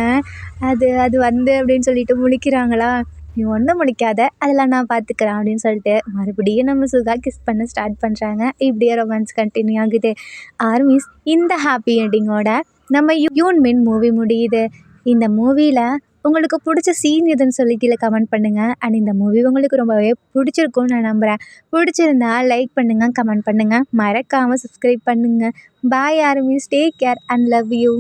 அது அது வந்து அப்படின்னு சொல்லிட்டு முழிக்கிறாங்களா. நீ ஒன்றும் முழிக்காத, அதெல்லாம் நான் பார்த்துக்கிறேன் அப்படின்னு சொல்லிட்டு மறுபடியும் நம்ம சுகா கிஸ் பண்ண ஸ்டார்ட் பண்ணுறாங்க. இப்படியே ரொமான்ஸ் கண்டினியூ ஆகுது. ஆர்மிஸ் இந்த ஹாப்பி எண்டிங்கோட நம்ம யூன் மின் மூவி முடியுது. இந்த மூவியில் உங்களுக்கு பிடிச்ச சீன் எதுன்னு சொல்லி கீழே கமெண்ட் பண்ணுங்கள். அண்ட் இந்த மூவி உங்களுக்கு ரொம்பவே பிடிச்சிருக்கும்னு நான் நம்புகிறேன். பிடிச்சிருந்தா லைக் பண்ணுங்கள், கமெண்ட் பண்ணுங்கள், மறக்காமல் சப்ஸ்கிரைப் பண்ணுங்கள். Bye armies, take care and love you.